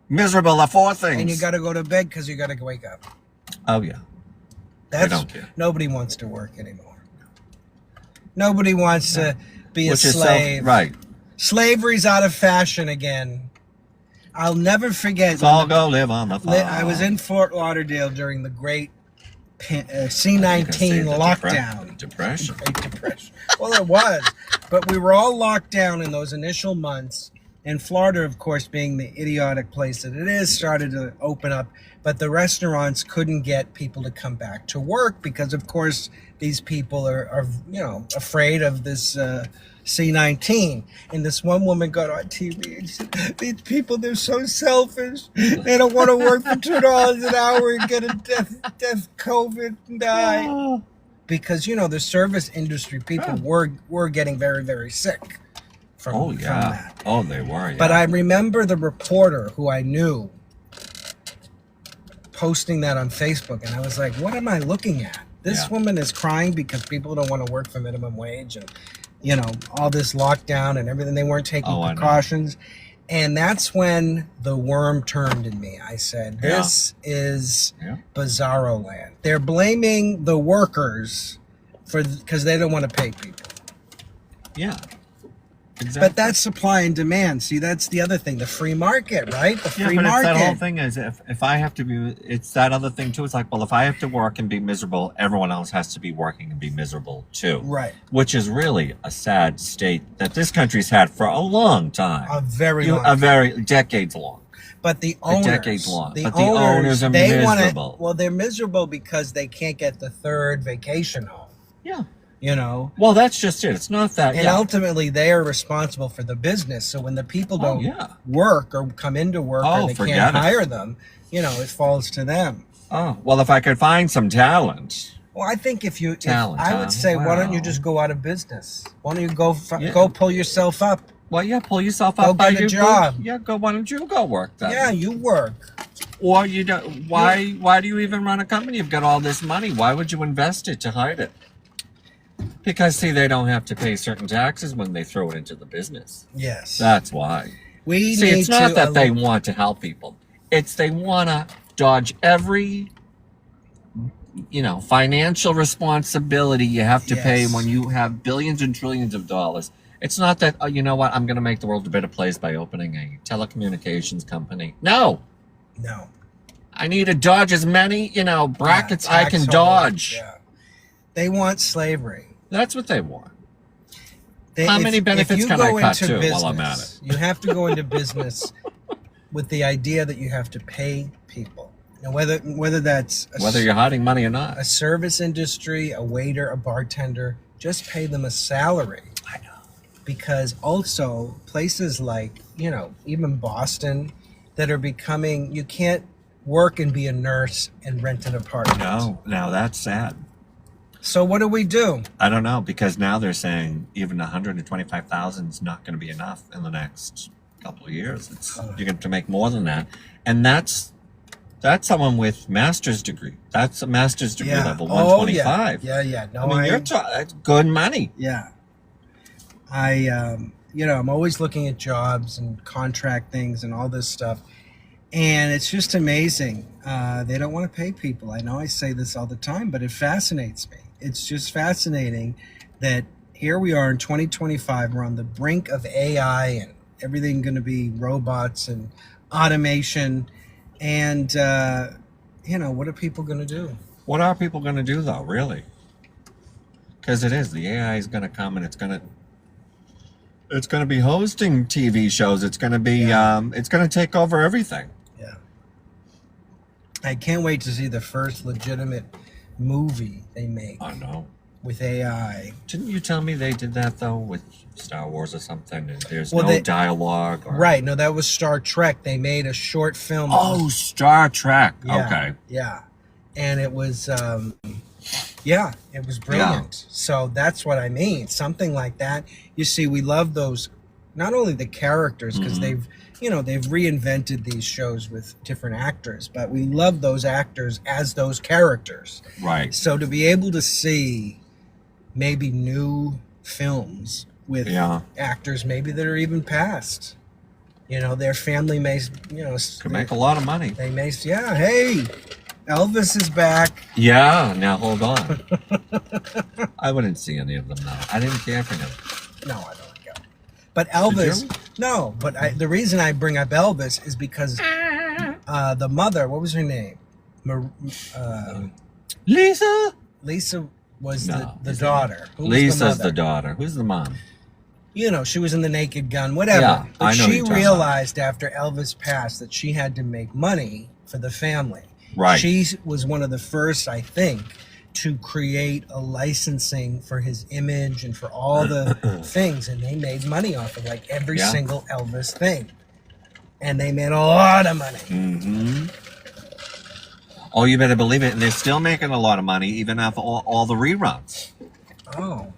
[SPEAKER 2] Miserable are four things.
[SPEAKER 1] And you got to go to bed because you got to wake up.
[SPEAKER 2] Oh, yeah. I don't care.
[SPEAKER 1] Nobody wants to work anymore. Nobody wants to be a slave.
[SPEAKER 2] Right.
[SPEAKER 1] Slavery's out of fashion again. I'll never forget.
[SPEAKER 2] Let's all go live on the farm.
[SPEAKER 1] I was in Fort Lauderdale during the great C-19 lockdown.
[SPEAKER 2] Depression.
[SPEAKER 1] Great Depression. Well, it was. But we were all locked down in those initial months. And Florida, of course, being the idiotic place that it is, started to open up. But the restaurants couldn't get people to come back to work because, of course, these people are afraid of this C-19. And this one woman got on TV and said, these people, they're so selfish. They don't want to work for $2 an hour and get a death COVID and die. Because, the service industry people were getting very, very sick from that.
[SPEAKER 2] Oh, they were, yeah.
[SPEAKER 1] But I remember the reporter who I knew posting that on Facebook, and I was like, what am I looking at? This woman is crying because people don't want to work for minimum wage and, all this lockdown and everything. They weren't taking precautions. And that's when the worm turned in me. I said, this is bizarro land. They're blaming the workers because they don't want to pay people.
[SPEAKER 2] Yeah. Exactly.
[SPEAKER 1] But that's supply and demand. See, that's the other thing. The free market, right? The free
[SPEAKER 2] but
[SPEAKER 1] market.
[SPEAKER 2] It's that whole thing is if I have to be, it's that other thing too. It's like, well, if I have to work and be miserable, everyone else has to be working and be miserable too.
[SPEAKER 1] Right.
[SPEAKER 2] Which is really a sad state that this country's had for a long time.
[SPEAKER 1] A very long time.
[SPEAKER 2] Decades long.
[SPEAKER 1] But the owners,
[SPEAKER 2] decades long. But the owners are miserable.
[SPEAKER 1] Well, they're miserable because they can't get the third vacation home.
[SPEAKER 2] Yeah.
[SPEAKER 1] Well,
[SPEAKER 2] that's just it. It's not that.
[SPEAKER 1] And ultimately, they are responsible for the business. So when the people don't work or come into work or they can't hire them, it falls to them.
[SPEAKER 2] Oh, well, if I could find some talent.
[SPEAKER 1] Well, I think I would say, why don't you just go out of business? Why don't you go pull yourself up?
[SPEAKER 2] Well, pull yourself up.
[SPEAKER 1] Go get a job.
[SPEAKER 2] Why don't you go work then?
[SPEAKER 1] Yeah, you work.
[SPEAKER 2] Or you don't. Why do you even run a company? You've got all this money. Why would you invest it to hide it? Because, see, they don't have to pay certain taxes when they throw it into the business.
[SPEAKER 1] Yes.
[SPEAKER 2] That's why. It's not that they want to help people. It's they want to dodge every, financial responsibility you have to pay when you have billions and trillions of dollars. It's not that, I'm going to make the world a better place by opening a telecommunications company. No. I need to dodge as many, brackets I can dodge.
[SPEAKER 1] Yeah. They want slavery.
[SPEAKER 2] That's what they want. How many benefits can I cut to while I'm at it?
[SPEAKER 1] You have to go into business with the idea that you have to pay people. Now, whether that's
[SPEAKER 2] whether you're hiding money or not,
[SPEAKER 1] a service industry, a waiter, a bartender, just pay them a salary.
[SPEAKER 2] I know.
[SPEAKER 1] Because also places like even Boston that are becoming, you can't work and be a nurse and rent an apartment.
[SPEAKER 2] No, now that's sad.
[SPEAKER 1] So what do we do?
[SPEAKER 2] I don't know, because now they're saying even 125,000 is not going to be enough in the next couple of years. You're going to have to make more than that, and that's someone with master's degree. That's a master's degree level 125.
[SPEAKER 1] Yeah. No,
[SPEAKER 2] that's good money.
[SPEAKER 1] Yeah. I'm always looking at jobs and contract things and all this stuff, and it's just amazing. They don't want to pay people. I know I say this all the time, but it fascinates me. It's just fascinating that here we are in 2025. We're on the brink of AI and everything going to be robots and automation. And, what are people going to do?
[SPEAKER 2] What are people going to do, though, really? Because the AI is going to come and it's going to be hosting TV shows. It's going to be, it's going to take over everything.
[SPEAKER 1] Yeah. I can't wait to see the first legitimate movie they make.
[SPEAKER 2] I know.
[SPEAKER 1] with AI.
[SPEAKER 2] Didn't you tell me they did that though with Star Wars or something? And there's
[SPEAKER 1] Well,
[SPEAKER 2] no dialogue. Or...
[SPEAKER 1] Right. No, that was Star Trek. They made a short film.
[SPEAKER 2] Oh, Star Trek.
[SPEAKER 1] Yeah,
[SPEAKER 2] Okay.
[SPEAKER 1] Yeah. And it was, it was brilliant.
[SPEAKER 2] Yeah.
[SPEAKER 1] So that's what I mean. Something like that. You see, we love those, not only the characters, because they've reinvented these shows with different actors, but we love those actors as those characters.
[SPEAKER 2] Right.
[SPEAKER 1] So to be able to see maybe new films with actors maybe that are even past, their family may,
[SPEAKER 2] Could make a lot of money.
[SPEAKER 1] They may, hey, Elvis is back.
[SPEAKER 2] Yeah, now hold on. I wouldn't see any of them now. I didn't care for him.
[SPEAKER 1] No, I don't like Elvis. But Elvis, no, but the reason I bring up Elvis is because the mother, what was her name?
[SPEAKER 2] Lisa?
[SPEAKER 1] Lisa was the daughter.
[SPEAKER 2] Lisa's the daughter. Who's the mom?
[SPEAKER 1] She was in The Naked Gun, whatever.
[SPEAKER 2] Yeah,
[SPEAKER 1] but
[SPEAKER 2] I know
[SPEAKER 1] she realized after Elvis passed that she had to make money for the family.
[SPEAKER 2] Right.
[SPEAKER 1] She was one of the first, I think, to create a licensing for his image and for all the things. And they made money off of like every single Elvis thing. And they made a lot of money.
[SPEAKER 2] Mm-hmm. Oh, you better believe it. And they're still making a lot of money even after all the reruns.
[SPEAKER 1] Oh.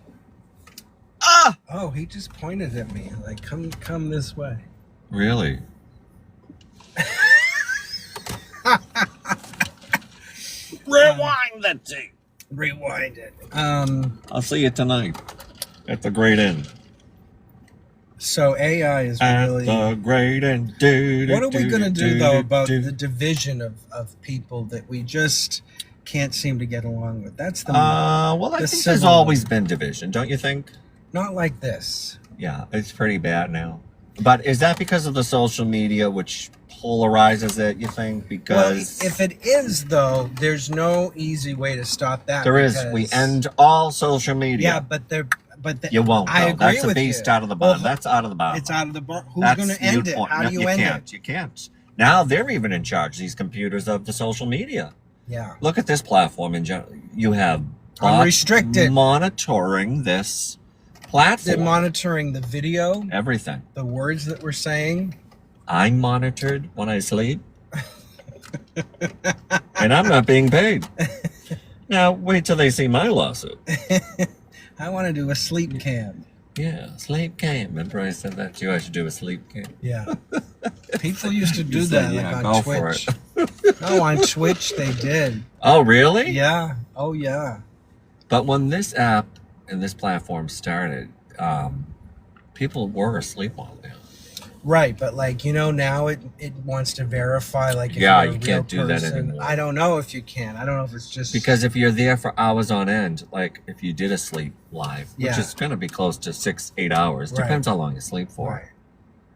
[SPEAKER 1] Oh, he just pointed at me. Like, come this way.
[SPEAKER 2] Really? Rewind the tape.
[SPEAKER 1] Rewind it.
[SPEAKER 2] I'll see you tonight at the great end.
[SPEAKER 1] So AI is really...
[SPEAKER 2] At the great end.
[SPEAKER 1] What are we going to do, though, about the division of people that we just can't seem to get along with? That's the...
[SPEAKER 2] well, I think there's always been division, don't you think?
[SPEAKER 1] Not like this.
[SPEAKER 2] Yeah, it's pretty bad now. But is that because of the social media, which polarizes it, you think? Because
[SPEAKER 1] if it is, though, there's no easy way to stop that.
[SPEAKER 2] There is. We end all social media.
[SPEAKER 1] Yeah, but
[SPEAKER 2] you won't.
[SPEAKER 1] I agree
[SPEAKER 2] That's a
[SPEAKER 1] with
[SPEAKER 2] beast
[SPEAKER 1] you.
[SPEAKER 2] out of the barn. That's out of the barn.
[SPEAKER 1] It's out of the barn. Who's going to end it? How do you end it?
[SPEAKER 2] You can't. Now they're even in charge, these computers, of the social media.
[SPEAKER 1] Yeah.
[SPEAKER 2] Look at this platform in general. You have
[SPEAKER 1] unrestricted
[SPEAKER 2] monitoring this platform.
[SPEAKER 1] They're monitoring the video,
[SPEAKER 2] everything,
[SPEAKER 1] the words that we're saying.
[SPEAKER 2] I'm monitored when I sleep, and I'm not being paid. Now wait till they see my lawsuit.
[SPEAKER 1] I want to do a sleep cam.
[SPEAKER 2] Yeah, sleep cam. Remember I said that to you? I should do a sleep cam.
[SPEAKER 1] Yeah. People used to do that,
[SPEAKER 2] yeah,
[SPEAKER 1] like on Twitch. No, on Twitch they did.
[SPEAKER 2] Oh, really?
[SPEAKER 1] Yeah. Oh, yeah.
[SPEAKER 2] But when this app and this platform started, people were asleep all day.
[SPEAKER 1] Right, but like, now it wants to verify, like, if
[SPEAKER 2] you
[SPEAKER 1] you're a
[SPEAKER 2] can't do
[SPEAKER 1] real
[SPEAKER 2] that
[SPEAKER 1] person.
[SPEAKER 2] anymore.
[SPEAKER 1] I don't know if you can. I don't know if it's just...
[SPEAKER 2] Because if you're there for hours on end, like if you did a sleep live, which is going to be close to 6-8 hours, depends how long you sleep for.
[SPEAKER 1] Right.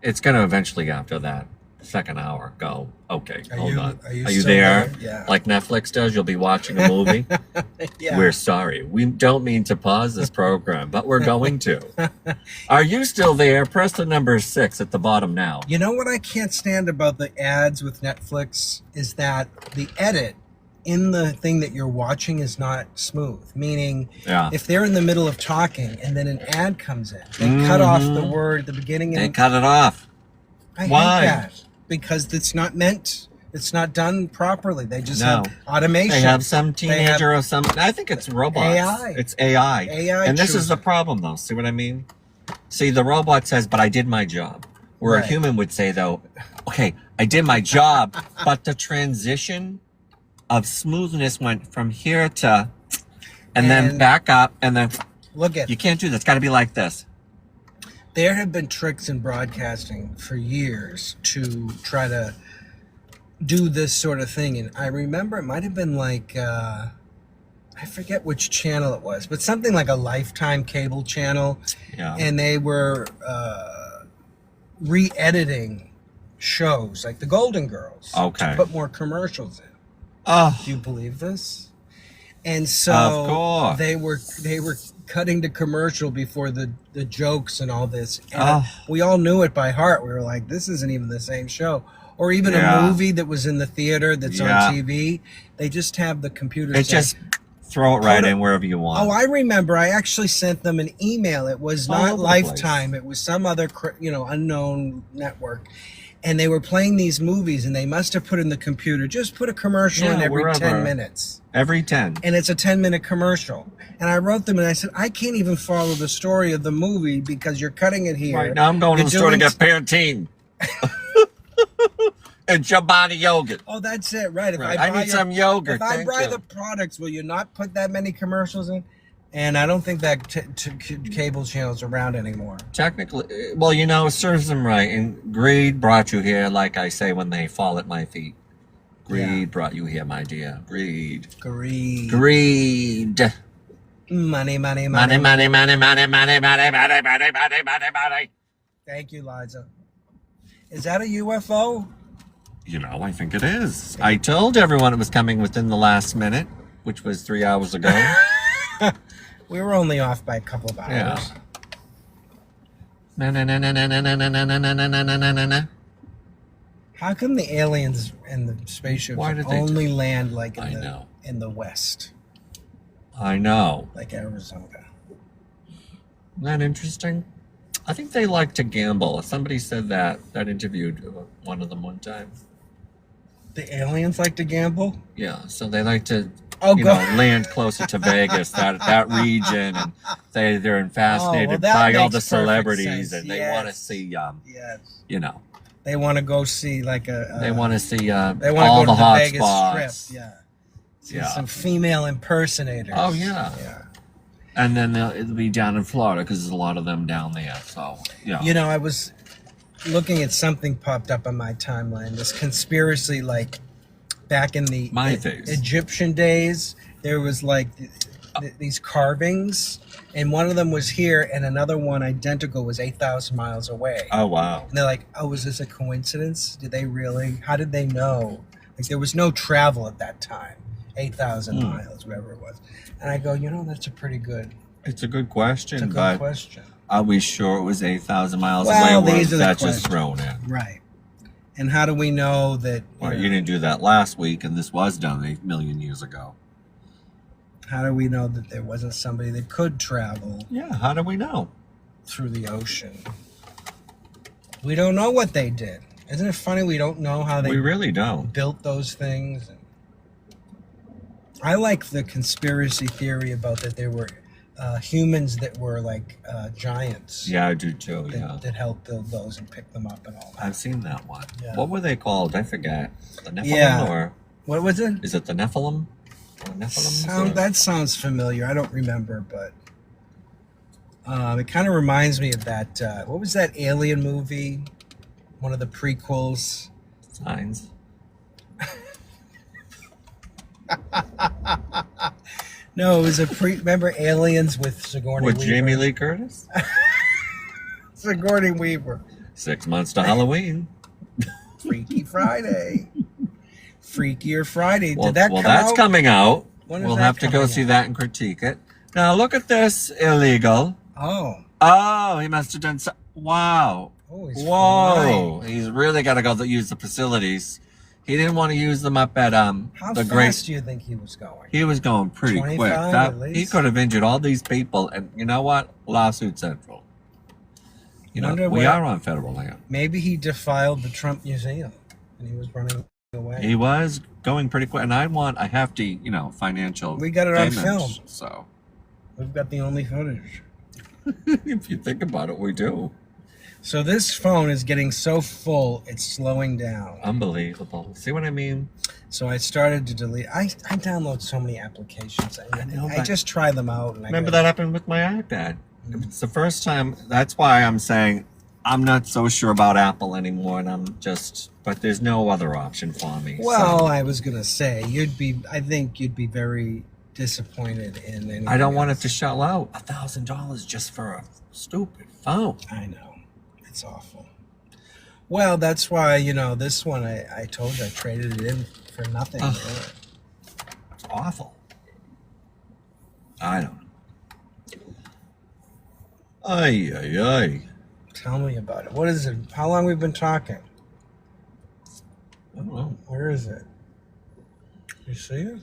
[SPEAKER 2] It's going to eventually, after that second hour, go, okay, hold on.
[SPEAKER 1] Are you
[SPEAKER 2] still
[SPEAKER 1] there? Yeah.
[SPEAKER 2] Like Netflix does, you'll be watching a movie.
[SPEAKER 1] Yeah.
[SPEAKER 2] We're sorry. We don't mean to pause this program, but we're going to. Are you still there? Press the number 6 at the bottom now.
[SPEAKER 1] You know what I can't stand about the ads with Netflix is that the edit in the thing that you're watching is not smooth. Meaning, if they're in the middle of talking and then an ad comes in, they cut off the word at the beginning.
[SPEAKER 2] They cut it off.
[SPEAKER 1] I
[SPEAKER 2] Why?
[SPEAKER 1] hate that because it's not done properly. They just have automation.
[SPEAKER 2] They have some teenager or some. I think it's robots.
[SPEAKER 1] AI.
[SPEAKER 2] It's AI. And this is the problem, though. See what I mean? See, the robot says, but I did my job. Where a human would say, though, okay, I did my job, but the transition of smoothness went from here to, and then back up, and then,
[SPEAKER 1] look at
[SPEAKER 2] you can't do this. It's got to be like this.
[SPEAKER 1] There have been tricks in broadcasting for years to try to do this sort of thing. And I remember it might have been like, I forget which channel it was, but something like a Lifetime cable channel.
[SPEAKER 2] Yeah.
[SPEAKER 1] And they were re-editing shows like the Golden Girls to put more commercials in.
[SPEAKER 2] Oh.
[SPEAKER 1] Do you believe this? And so
[SPEAKER 2] of course.
[SPEAKER 1] they were cutting to commercial before the jokes and all this. And we all knew it by heart. We were like, this isn't even the same show. Or even a movie that was in the theater that's on TV. They just have the computer
[SPEAKER 2] it just throw it right in wherever you want.
[SPEAKER 1] Oh, I remember. I actually sent them an email. It was
[SPEAKER 2] All
[SPEAKER 1] not
[SPEAKER 2] over the
[SPEAKER 1] Lifetime.
[SPEAKER 2] place.
[SPEAKER 1] It was some other, unknown network. And they were playing these movies, and they must have put in the computer, just put a commercial in every
[SPEAKER 2] wherever.
[SPEAKER 1] 10 minutes.
[SPEAKER 2] Every 10.
[SPEAKER 1] And it's a 10-minute commercial. And I wrote them, and I said, I can't even follow the story of the movie because you're cutting it here.
[SPEAKER 2] Right now I'm going to the store to get Pantene. And Chobani yogurt.
[SPEAKER 1] Oh, that's it, right. If
[SPEAKER 2] I need some yogurt.
[SPEAKER 1] If I
[SPEAKER 2] Thank
[SPEAKER 1] buy
[SPEAKER 2] you.
[SPEAKER 1] the products, will you not put that many commercials in? And I don't think that cable channel's around anymore.
[SPEAKER 2] Technically, well, it serves them right. And greed brought you here, like I say when they fall at my feet. Greed brought you here, my dear. Greed.
[SPEAKER 1] Greed.
[SPEAKER 2] Greed.
[SPEAKER 1] Money, money, money.
[SPEAKER 2] Money, money, money, money, money, money, money, money, money, money, money.
[SPEAKER 1] Thank you, Liza. Is that a UFO?
[SPEAKER 2] I think it is. I told everyone it was coming within the last minute, which was 3 hours ago.
[SPEAKER 1] We were only off by a couple of hours.
[SPEAKER 2] Yeah. Na na na na na na na na na na na na na na.
[SPEAKER 1] How come the aliens and the spaceships
[SPEAKER 2] Why did they
[SPEAKER 1] only land like
[SPEAKER 2] I know.
[SPEAKER 1] in the West,
[SPEAKER 2] I know.
[SPEAKER 1] like Arizona?
[SPEAKER 2] Isn't that interesting? I think they like to gamble. Somebody said that interviewed one of them one time.
[SPEAKER 1] The aliens like to gamble?
[SPEAKER 2] Yeah, so they like to
[SPEAKER 1] God.
[SPEAKER 2] land closer to Vegas, that region, and they're fascinated
[SPEAKER 1] that
[SPEAKER 2] by all
[SPEAKER 1] makes
[SPEAKER 2] the
[SPEAKER 1] perfect
[SPEAKER 2] celebrities,
[SPEAKER 1] sense.
[SPEAKER 2] and they
[SPEAKER 1] Yes.
[SPEAKER 2] want to see,
[SPEAKER 1] Yes.
[SPEAKER 2] they
[SPEAKER 1] They want to go see like
[SPEAKER 2] want to see
[SPEAKER 1] they want
[SPEAKER 2] all
[SPEAKER 1] to go
[SPEAKER 2] the
[SPEAKER 1] to
[SPEAKER 2] hot
[SPEAKER 1] Vegas
[SPEAKER 2] spots.
[SPEAKER 1] Strip. Yeah. See
[SPEAKER 2] Yeah.
[SPEAKER 1] some female impersonators.
[SPEAKER 2] Oh, yeah.
[SPEAKER 1] Yeah.
[SPEAKER 2] And then it'll be down in Florida because there's a lot of them down there. So, yeah.
[SPEAKER 1] I was looking at something popped up on my timeline. This conspiracy, like back in the
[SPEAKER 2] My face.
[SPEAKER 1] Egyptian days, there was like these carvings, and one of them was here, and another one identical was 8,000 miles away.
[SPEAKER 2] Oh, wow.
[SPEAKER 1] And they're like, "Oh, was this a coincidence? Did they really? How did they know? Like, there was no travel at that time, 8,000 miles, whatever it was." And I go, that's a pretty good.
[SPEAKER 2] It's a good question,
[SPEAKER 1] It's a good
[SPEAKER 2] but
[SPEAKER 1] question,
[SPEAKER 2] are we sure it was 8,000 miles
[SPEAKER 1] Well,
[SPEAKER 2] away? Or
[SPEAKER 1] these
[SPEAKER 2] was
[SPEAKER 1] are the
[SPEAKER 2] that just
[SPEAKER 1] questions.
[SPEAKER 2] thrown in?
[SPEAKER 1] right? And how do we know that?
[SPEAKER 2] Well, you didn't do that last week, and this was done 8 million years ago.
[SPEAKER 1] How do we know that there wasn't somebody that could travel
[SPEAKER 2] Yeah, how do we know?
[SPEAKER 1] through the ocean? We don't know what they did. Isn't it funny we don't know how they
[SPEAKER 2] We really don't.
[SPEAKER 1] built those things? I like the conspiracy theory about that there were humans that were like giants.
[SPEAKER 2] Yeah, I do too, yeah.
[SPEAKER 1] That helped build those and pick them up and all that.
[SPEAKER 2] I've seen that one.
[SPEAKER 1] Yeah.
[SPEAKER 2] What were they called? I forget. The Nephilim,
[SPEAKER 1] Yeah.
[SPEAKER 2] or
[SPEAKER 1] What was it?
[SPEAKER 2] is it the Nephilim? Or Nephilims, or-
[SPEAKER 1] That sounds familiar. I don't remember, but it kind of reminds me of that. What was that alien movie? One of the prequels.
[SPEAKER 2] Signs.
[SPEAKER 1] No, it was a remember Aliens with Sigourney
[SPEAKER 2] With
[SPEAKER 1] Weaver?
[SPEAKER 2] Jamie Lee Curtis?
[SPEAKER 1] Sigourney Weaver.
[SPEAKER 2] 6 months to Halloween.
[SPEAKER 1] Freaky Friday. Freakier Friday.
[SPEAKER 2] Well,
[SPEAKER 1] Did that come
[SPEAKER 2] that's
[SPEAKER 1] out?
[SPEAKER 2] coming out.
[SPEAKER 1] When is
[SPEAKER 2] We'll
[SPEAKER 1] that
[SPEAKER 2] have to go
[SPEAKER 1] coming
[SPEAKER 2] see
[SPEAKER 1] out?
[SPEAKER 2] that and critique it. Now, look at this illegal.
[SPEAKER 1] Oh.
[SPEAKER 2] Oh, he must have done so. Wow.
[SPEAKER 1] Oh, he's
[SPEAKER 2] Whoa.
[SPEAKER 1] flying.
[SPEAKER 2] He's really got to go use the facilities. He didn't want to use them up at
[SPEAKER 1] How
[SPEAKER 2] the
[SPEAKER 1] fast
[SPEAKER 2] Great.
[SPEAKER 1] do you think he was going?
[SPEAKER 2] He was going pretty
[SPEAKER 1] 25
[SPEAKER 2] quick.
[SPEAKER 1] at least?
[SPEAKER 2] He could have injured all these people, and you know what? Lawsuit central.
[SPEAKER 1] Wonder
[SPEAKER 2] We
[SPEAKER 1] where-
[SPEAKER 2] are on federal land.
[SPEAKER 1] Maybe he defiled the Trump Museum and he was running away.
[SPEAKER 2] He was going pretty quick, and I have to, financial.
[SPEAKER 1] We got it on
[SPEAKER 2] payments,
[SPEAKER 1] film.
[SPEAKER 2] So,
[SPEAKER 1] We've got the only footage.
[SPEAKER 2] if you think about it, we do.
[SPEAKER 1] So this phone is getting so full, it's slowing down.
[SPEAKER 2] Unbelievable. See what I mean?
[SPEAKER 1] So I started to delete. I download so many applications.
[SPEAKER 2] I know,
[SPEAKER 1] I
[SPEAKER 2] but-
[SPEAKER 1] just try them out. And
[SPEAKER 2] Remember that happened with my iPad. It's the first time. That's why I'm saying I'm not so sure about Apple anymore, and but there's no other option for me.
[SPEAKER 1] Well,
[SPEAKER 2] so
[SPEAKER 1] I was gonna say I think you'd be very disappointed in anything
[SPEAKER 2] I don't want it
[SPEAKER 1] else.
[SPEAKER 2] to shell out $1,000 just for a stupid phone.
[SPEAKER 1] I know. It's awful. Well, that's why, this one, I told you I traded it in for nothing.
[SPEAKER 2] Ugh.
[SPEAKER 1] Really.
[SPEAKER 2] It's awful. I don't know. Ay, ay, ay.
[SPEAKER 1] Tell me about it. What is it? How long we've been talking?
[SPEAKER 2] I don't know.
[SPEAKER 1] Where is it? You see it?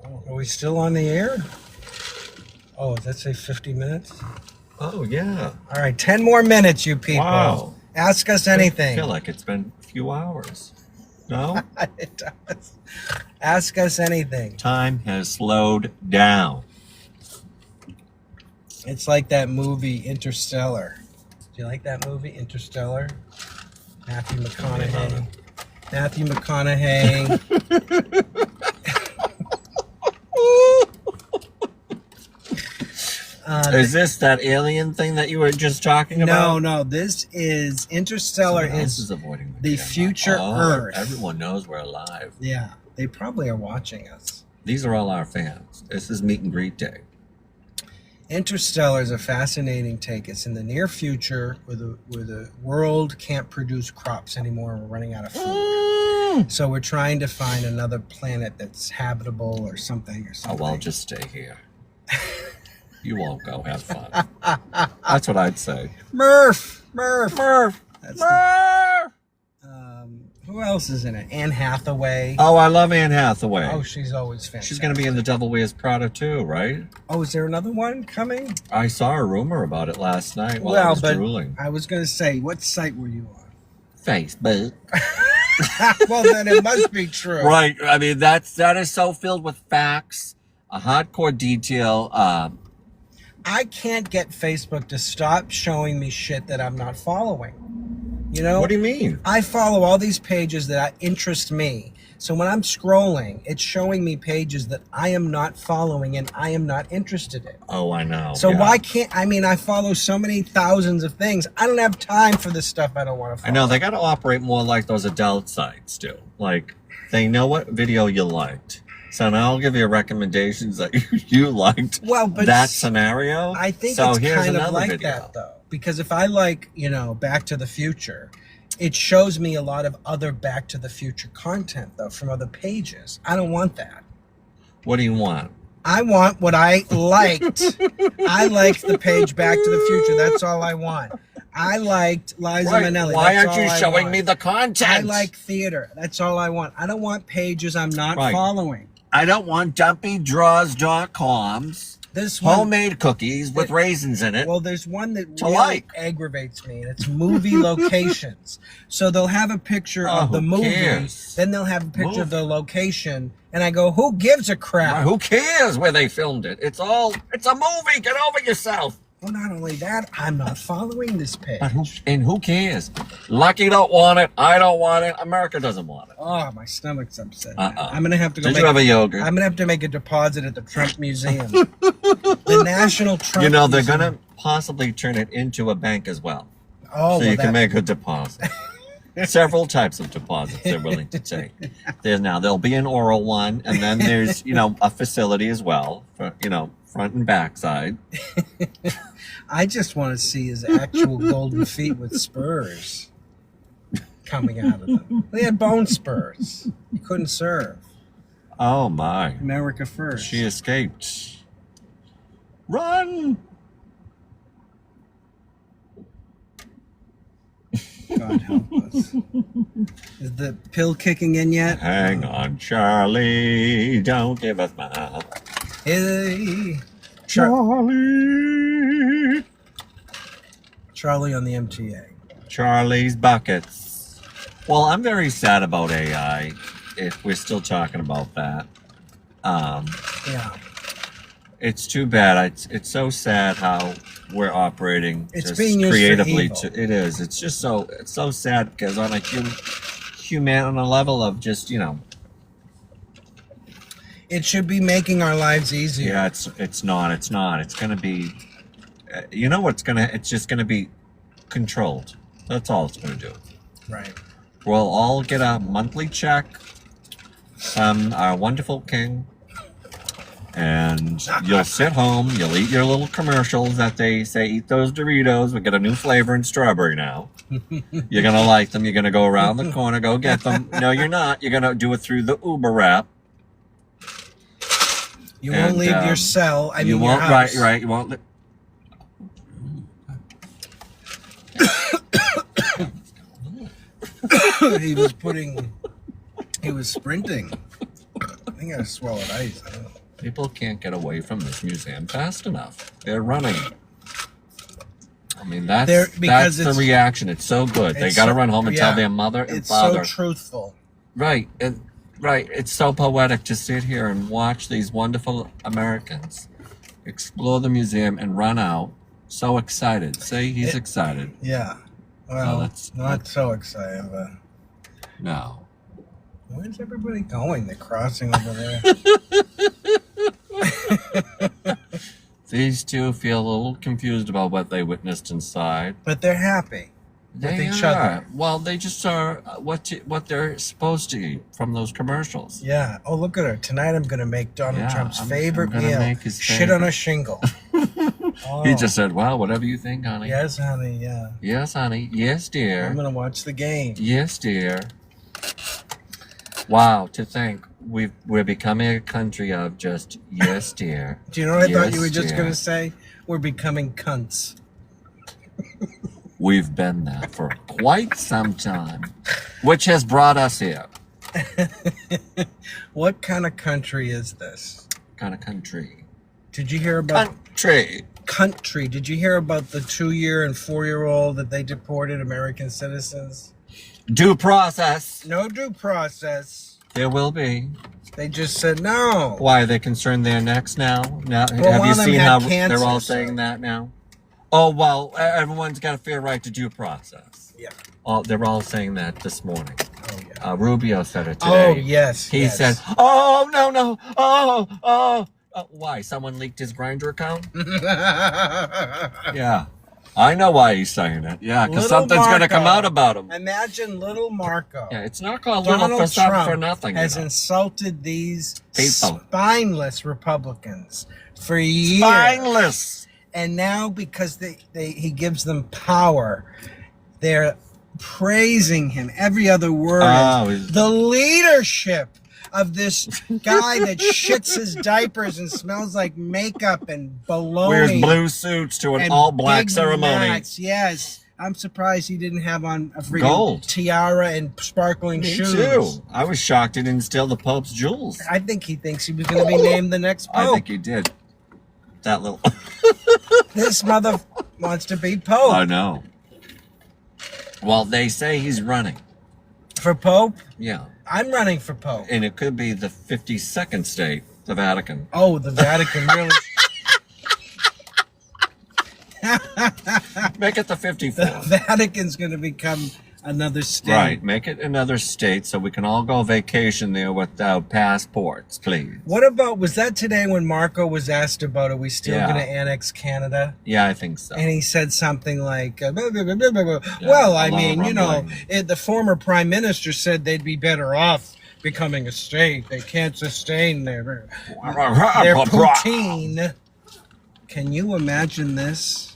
[SPEAKER 1] Are we still on the air? Oh, does that say 50 minutes?
[SPEAKER 2] Oh, yeah.
[SPEAKER 1] All right, 10 more minutes, you people.
[SPEAKER 2] Wow.
[SPEAKER 1] Ask us
[SPEAKER 2] I
[SPEAKER 1] anything.
[SPEAKER 2] feel like it's been a few hours. No?
[SPEAKER 1] It does. Ask us anything.
[SPEAKER 2] Time has slowed down.
[SPEAKER 1] It's like that movie Interstellar. Do you like that movie Interstellar? Matthew McConaughey. Matthew McConaughey.
[SPEAKER 2] Is this that alien thing that you were just talking about?
[SPEAKER 1] No. This is Interstellar.
[SPEAKER 2] Someone else
[SPEAKER 1] Is
[SPEAKER 2] avoiding
[SPEAKER 1] the
[SPEAKER 2] camera.
[SPEAKER 1] future Earth.
[SPEAKER 2] Everyone knows we're alive.
[SPEAKER 1] Yeah, they probably are watching us.
[SPEAKER 2] These are all our fans. This is meet and greet day.
[SPEAKER 1] Interstellar is a fascinating take. It's in the near future where the world can't produce crops anymore and we're running out of food. So we're trying to find another planet that's habitable or something.
[SPEAKER 2] Oh, well, just stay here. You won't go have fun. That's what I'd say.
[SPEAKER 1] Murph. That's who else is in it? Anne Hathaway.
[SPEAKER 2] Oh, I love Anne Hathaway.
[SPEAKER 1] Oh, she's always fantastic.
[SPEAKER 2] She's going to be in The Devil Wears Prada too, right?
[SPEAKER 1] Oh, is there another one coming?
[SPEAKER 2] I saw a rumor about it last night while I was drooling.
[SPEAKER 1] I was going to say, what site were you on?
[SPEAKER 2] Facebook.
[SPEAKER 1] Well, then it must be true.
[SPEAKER 2] Right. I mean, that is so filled with facts, a hardcore detail.
[SPEAKER 1] I can't get Facebook to stop showing me shit that I'm not following. You know?
[SPEAKER 2] What do you mean?
[SPEAKER 1] I follow all these pages that interest me. So when I'm scrolling, it's showing me pages that I am not following and I am not interested in.
[SPEAKER 2] Oh, I know.
[SPEAKER 1] So
[SPEAKER 2] yeah.
[SPEAKER 1] why can't, I follow so many thousands of things. I don't have time for the stuff I don't want to follow.
[SPEAKER 2] I know, they got to operate more like those adult sites do. Like, they know what video you liked. So now I'll give you recommendations that you liked.
[SPEAKER 1] Well, but
[SPEAKER 2] that scenario.
[SPEAKER 1] I think
[SPEAKER 2] so
[SPEAKER 1] it's
[SPEAKER 2] here's
[SPEAKER 1] kind of
[SPEAKER 2] another
[SPEAKER 1] like
[SPEAKER 2] video.
[SPEAKER 1] that, though. Because if I like, Back to the Future, it shows me a lot of other Back to the Future content, though, from other pages. I don't want that.
[SPEAKER 2] What do you want?
[SPEAKER 1] I want what I liked. I liked the page Back to the Future. That's all I want. I liked Liza Minnelli.
[SPEAKER 2] Why
[SPEAKER 1] That's
[SPEAKER 2] aren't you
[SPEAKER 1] all I
[SPEAKER 2] showing
[SPEAKER 1] want.
[SPEAKER 2] me the content?
[SPEAKER 1] I like theater. That's all I want. I don't want pages I'm not following.
[SPEAKER 2] I don't want dumpydraws.coms.
[SPEAKER 1] This one,
[SPEAKER 2] homemade cookies with raisins in it.
[SPEAKER 1] Well, there's one that really aggravates me, and it's movie locations. So they'll have a picture of the movie, then they'll have a picture of the location, and I go, who gives a crap?
[SPEAKER 2] Who cares where they filmed it? It's a movie. Get over yourself.
[SPEAKER 1] Well, not only that, I'm not following this page.
[SPEAKER 2] And who cares? Lucky don't want it. I don't want it. America doesn't want it.
[SPEAKER 1] Oh, my stomach's upset. I'm going to have to go.
[SPEAKER 2] Did you have a yogurt?
[SPEAKER 1] I'm going to have to make a deposit at the Trump Museum. The National Trump Museum.
[SPEAKER 2] They're going to possibly turn it into a bank as well.
[SPEAKER 1] Oh,
[SPEAKER 2] so you can make a deposit. Several types of deposits they're willing to take. There'll be an oral one, and then there's, a facility as well for, front and back side.
[SPEAKER 1] I just want to see his actual golden feet with spurs coming out of them. They had bone spurs. You couldn't serve.
[SPEAKER 2] Oh, my.
[SPEAKER 1] America first.
[SPEAKER 2] She escaped. Run!
[SPEAKER 1] God help us. Is the pill kicking in yet?
[SPEAKER 2] Hang on, Charlie. Don't give us my...
[SPEAKER 1] Hey,
[SPEAKER 2] Charlie.
[SPEAKER 1] Charlie on the MTA.
[SPEAKER 2] Charlie's Buckets. Well, I'm very sad about AI, if we're still talking about that.
[SPEAKER 1] Yeah.
[SPEAKER 2] It's too bad. It's so sad how we're operating
[SPEAKER 1] it's
[SPEAKER 2] just
[SPEAKER 1] being used
[SPEAKER 2] creatively.
[SPEAKER 1] for evil.
[SPEAKER 2] It is. It's just it's so sad because on a on a level of just,
[SPEAKER 1] It should be making our lives easier.
[SPEAKER 2] Yeah, it's not. It's going to be, it's just going to be controlled. That's all it's going to do.
[SPEAKER 1] Right.
[SPEAKER 2] We'll all get a monthly check from our wonderful king, and you'll sit home, you'll eat your little commercials that they say, eat those Doritos, we get a new flavor in strawberry now. You're going to like them, you're going to go around the corner, go get them. No, you're not. You're going to do it through the Uber app.
[SPEAKER 1] You won't leave your cell.
[SPEAKER 2] You won't,
[SPEAKER 1] your house.
[SPEAKER 2] right. You won't.
[SPEAKER 1] He was sprinting. I think I swallowed ice. I don't know.
[SPEAKER 2] People can't get away from this museum fast enough. They're running. I mean, that's the reaction. It's so good. They got to run home and tell their mother and father.
[SPEAKER 1] It's so truthful.
[SPEAKER 2] Right. Right. It's so poetic to sit here and watch these wonderful Americans explore the museum and run out. So excited. Say he's excited.
[SPEAKER 1] Yeah. Well, not so excited, but...
[SPEAKER 2] No.
[SPEAKER 1] Where's everybody going? They're crossing over there.
[SPEAKER 2] These two feel a little confused about what they witnessed inside.
[SPEAKER 1] But they're happy with each other.
[SPEAKER 2] Well, they just are what they're supposed to eat from those commercials.
[SPEAKER 1] Yeah. Oh, look at her. Tonight I'm going to make Donald Trump's favorite meal.
[SPEAKER 2] Make his
[SPEAKER 1] shit on a shingle. Oh.
[SPEAKER 2] He just said, well, whatever you think, honey.
[SPEAKER 1] Yes, honey, yeah.
[SPEAKER 2] Yes, honey. Yes, dear.
[SPEAKER 1] I'm going to watch the game.
[SPEAKER 2] Yes, dear. Wow, to think we're becoming a country of just yes, dear.
[SPEAKER 1] Do you know what I thought you were just going to say? We're becoming cunts.
[SPEAKER 2] We've been there for quite some time, which has brought us here.
[SPEAKER 1] What kind of country is this?
[SPEAKER 2] Kind of country.
[SPEAKER 1] Did you hear about...
[SPEAKER 2] Country.
[SPEAKER 1] Did you hear about the 2-year and 4-year-old that they deported American citizens?
[SPEAKER 2] Due process.
[SPEAKER 1] No due process.
[SPEAKER 2] There will be.
[SPEAKER 1] They just said no.
[SPEAKER 2] Why, are they concerned they're next now?
[SPEAKER 1] Well,
[SPEAKER 2] have you seen how
[SPEAKER 1] cancer,
[SPEAKER 2] they're all saying that now? Oh, well, everyone's got a fair right to due process.
[SPEAKER 1] Yeah.
[SPEAKER 2] They're all saying that this morning.
[SPEAKER 1] Oh, yeah.
[SPEAKER 2] Rubio said it today.
[SPEAKER 1] Oh, yes.
[SPEAKER 2] He said, oh, no. Oh. Why? Someone leaked his Grindr account? Yeah. I know why he's saying it. Yeah, because something's going to come out about him.
[SPEAKER 1] Imagine little Marco.
[SPEAKER 2] Yeah, it's not called
[SPEAKER 1] Donald
[SPEAKER 2] little
[SPEAKER 1] Trump
[SPEAKER 2] for nothing.
[SPEAKER 1] Has insulted these
[SPEAKER 2] people.
[SPEAKER 1] Spineless Republicans for years.
[SPEAKER 2] Spineless.
[SPEAKER 1] And now because he gives them power, they're praising him. Every other word is the leadership of this guy that shits his diapers and smells like makeup and baloney.
[SPEAKER 2] Wears blue suits to an all-black ceremony.
[SPEAKER 1] Max, yes. I'm surprised he didn't have on a freaking
[SPEAKER 2] gold
[SPEAKER 1] tiara and sparkling shoes.
[SPEAKER 2] Me too. I was shocked he didn't steal the Pope's jewels.
[SPEAKER 1] I think he thinks he was going to be named the next Pope.
[SPEAKER 2] I think he did. That little...
[SPEAKER 1] This mother wants to be Pope.
[SPEAKER 2] I know. Well, they say he's running.
[SPEAKER 1] For Pope?
[SPEAKER 2] Yeah.
[SPEAKER 1] I'm running for Pope.
[SPEAKER 2] And it could be the 52nd state, the Vatican.
[SPEAKER 1] Oh, the Vatican, really?
[SPEAKER 2] Make it the 54th.
[SPEAKER 1] The Vatican's going to become another state.
[SPEAKER 2] Right. Make it another state so we can all go vacation there without passports, please.
[SPEAKER 1] What about, was that today when Marco was asked about, are we still going to annex Canada?
[SPEAKER 2] Yeah, I think so.
[SPEAKER 1] And he said something like, well, I mean, you know, the former prime minister said they'd be better off becoming a state. They can't sustain their poutine. Can you imagine this?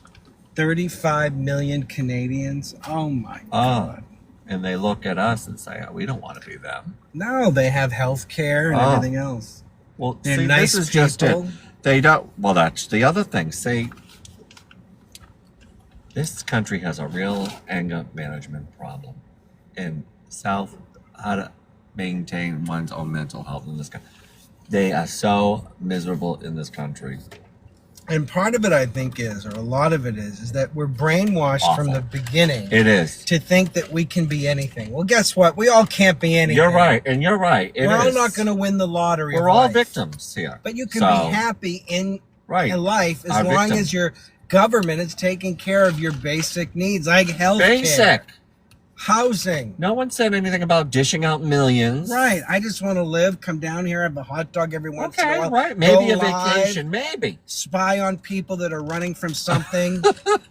[SPEAKER 1] 35 million Canadians. Oh my God.
[SPEAKER 2] And they look at us and say, we don't want to be them.
[SPEAKER 1] No, they have health care and everything else.
[SPEAKER 2] Well,
[SPEAKER 1] they're
[SPEAKER 2] see,
[SPEAKER 1] nice
[SPEAKER 2] this is
[SPEAKER 1] people.
[SPEAKER 2] just it. They don't, well, that's the other thing. See, this country has a real anger management problem in how to maintain one's own mental health in this country. They are so miserable in this country.
[SPEAKER 1] And part of it, I think, or a lot of it is that we're brainwashed from the beginning.
[SPEAKER 2] It is.
[SPEAKER 1] To think that we can be anything. Well, guess what? We all can't be anything.
[SPEAKER 2] You're right, and you're right.
[SPEAKER 1] We're all not going to win the lottery.
[SPEAKER 2] We're all victims here.
[SPEAKER 1] But you can be happy in life as long as your government is taking care of your basic needs, like health care. Housing.
[SPEAKER 2] No one said anything about dishing out millions.
[SPEAKER 1] Right. I just want to live, come down here, have a hot dog every once in a while.
[SPEAKER 2] Right. Maybe a vacation. Maybe.
[SPEAKER 1] Spy on people that are running from something.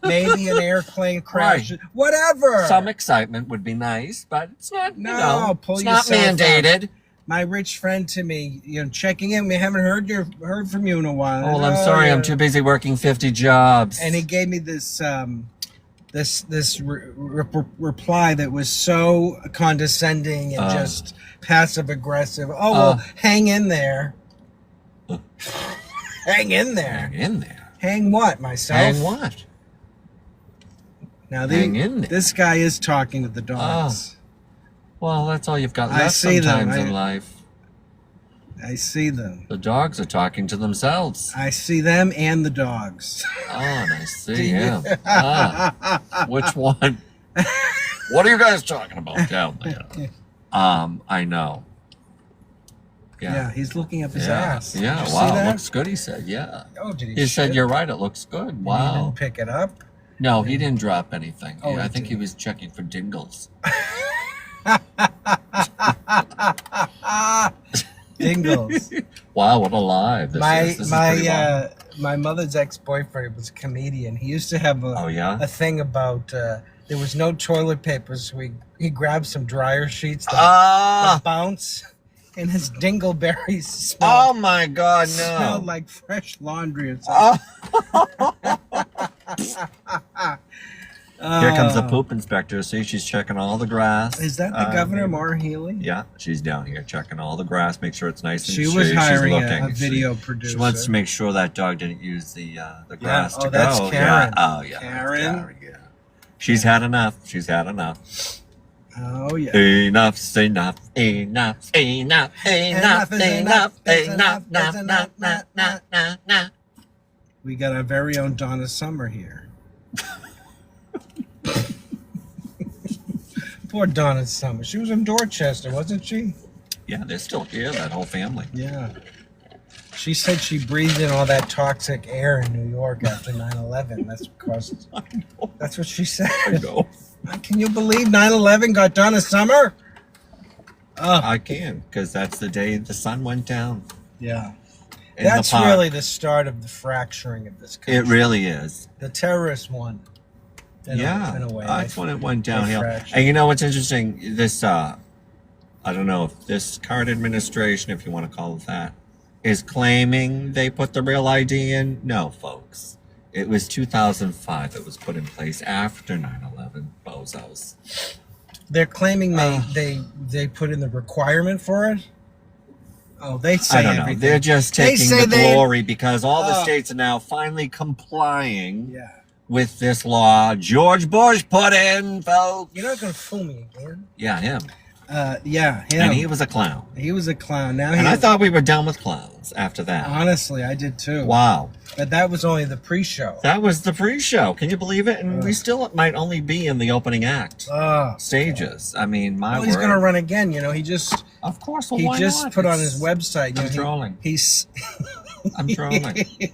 [SPEAKER 1] Maybe an airplane crash. Right. Whatever.
[SPEAKER 2] Some excitement would be nice, but it's not,
[SPEAKER 1] it's
[SPEAKER 2] not mandated.
[SPEAKER 1] Up. My rich friend to me, checking in. We haven't heard from you in a while.
[SPEAKER 2] Oh, I'm sorry. I'm too busy working 50 jobs.
[SPEAKER 1] And he gave me this... This reply that was so condescending and just passive aggressive. Oh, well, hang in there. Hang in there.
[SPEAKER 2] Hang in there.
[SPEAKER 1] Hang what, myself?
[SPEAKER 2] Hang what?
[SPEAKER 1] Now, this guy is talking to the dogs.
[SPEAKER 2] Well, that's all you've got left sometimes in life.
[SPEAKER 1] I see them.
[SPEAKER 2] The dogs are talking to themselves.
[SPEAKER 1] I see them and the dogs.
[SPEAKER 2] Oh, and I see him. Which one? What are you guys talking about down there? I know.
[SPEAKER 1] Yeah, he's looking up his
[SPEAKER 2] Yeah.
[SPEAKER 1] ass. Did
[SPEAKER 2] Yeah,
[SPEAKER 1] you see
[SPEAKER 2] wow,
[SPEAKER 1] that?
[SPEAKER 2] looks good, he said, yeah.
[SPEAKER 1] Oh, did he
[SPEAKER 2] He said,
[SPEAKER 1] shit?
[SPEAKER 2] you're right, it looks good.
[SPEAKER 1] And he
[SPEAKER 2] Wow.
[SPEAKER 1] didn't pick it up?
[SPEAKER 2] No, he didn't drop anything.
[SPEAKER 1] Oh,
[SPEAKER 2] I
[SPEAKER 1] he
[SPEAKER 2] think he
[SPEAKER 1] didn't.
[SPEAKER 2] was checking for dingles.
[SPEAKER 1] Dingles.
[SPEAKER 2] Wow, what a live. This is pretty wild.
[SPEAKER 1] My mother's ex-boyfriend was a comedian. He used to have
[SPEAKER 2] Oh, yeah?
[SPEAKER 1] a thing about there was no toilet paper, so he grabbed some dryer sheets that
[SPEAKER 2] Ah!
[SPEAKER 1] bounce, and his dingleberries
[SPEAKER 2] Oh, my God,
[SPEAKER 1] smelled
[SPEAKER 2] no.
[SPEAKER 1] like fresh laundry or something.
[SPEAKER 2] Here comes the poop inspector. See, she's checking all the grass.
[SPEAKER 1] Is that the governor, Maura Healey?
[SPEAKER 2] Yeah, she's down here checking all the grass, make sure it's nice and
[SPEAKER 1] She was hiring
[SPEAKER 2] she's
[SPEAKER 1] a
[SPEAKER 2] looking.
[SPEAKER 1] video producer.
[SPEAKER 2] She wants to make sure that dog didn't use the grass to
[SPEAKER 1] Oh, that's
[SPEAKER 2] go.
[SPEAKER 1] Karen.
[SPEAKER 2] Yeah. Oh, yeah.
[SPEAKER 1] Karen?
[SPEAKER 2] Yeah. She's had enough. She's had enough.
[SPEAKER 1] Oh, yeah.
[SPEAKER 2] Enough's enough. Enough. Enough. Enough.
[SPEAKER 1] Enough is
[SPEAKER 2] Enough.
[SPEAKER 1] enough.
[SPEAKER 2] Enough.
[SPEAKER 1] Enough.
[SPEAKER 2] Enough.
[SPEAKER 1] We got our very own Donna Summer here. Poor Donna Summer. She was in Dorchester, wasn't she?
[SPEAKER 2] Yeah, they're still here, that whole family.
[SPEAKER 1] Yeah. She said she breathed in all that toxic air in New York after 9/11. That's what she said.
[SPEAKER 2] I know.
[SPEAKER 1] Can you believe 9/11 got Donna Summer?
[SPEAKER 2] I can, because that's the day the sun went down.
[SPEAKER 1] Yeah.
[SPEAKER 2] In
[SPEAKER 1] That's
[SPEAKER 2] the park.
[SPEAKER 1] really the start of the fracturing of this country.
[SPEAKER 2] It really is.
[SPEAKER 1] The terrorist won. In a way.
[SPEAKER 2] That's when it went downhill.
[SPEAKER 1] fractured.
[SPEAKER 2] And you know what's interesting? This, I don't know if this current administration, if you want to call it that, is claiming they put the real ID in. No, folks. It was 2005 that was put in place after 9/11. Bozos.
[SPEAKER 1] They're claiming they put in the requirement for it. Oh, they say
[SPEAKER 2] I don't know.
[SPEAKER 1] everything.
[SPEAKER 2] They're just
[SPEAKER 1] They
[SPEAKER 2] taking
[SPEAKER 1] say
[SPEAKER 2] the glory because all the states are now finally complying
[SPEAKER 1] Yeah.
[SPEAKER 2] with this law George Bush put in, folks.
[SPEAKER 1] You're not going to fool me again.
[SPEAKER 2] Yeah, him.
[SPEAKER 1] Yeah, him.
[SPEAKER 2] And he was a clown.
[SPEAKER 1] He was a clown. Now
[SPEAKER 2] And I thought we were done with clowns after that.
[SPEAKER 1] honestly, I did too.
[SPEAKER 2] Wow.
[SPEAKER 1] But that was only the pre-show.
[SPEAKER 2] That was the pre-show. Can you believe it? And we still might only be in the opening act stages. I mean, my
[SPEAKER 1] Well, he's
[SPEAKER 2] word.
[SPEAKER 1] going to run again. You know, he just
[SPEAKER 2] Of course. Well,
[SPEAKER 1] he
[SPEAKER 2] why
[SPEAKER 1] just
[SPEAKER 2] not?
[SPEAKER 1] put on
[SPEAKER 2] It's-
[SPEAKER 1] his website.
[SPEAKER 2] I'm trolling.
[SPEAKER 1] He's
[SPEAKER 2] I'm trolling.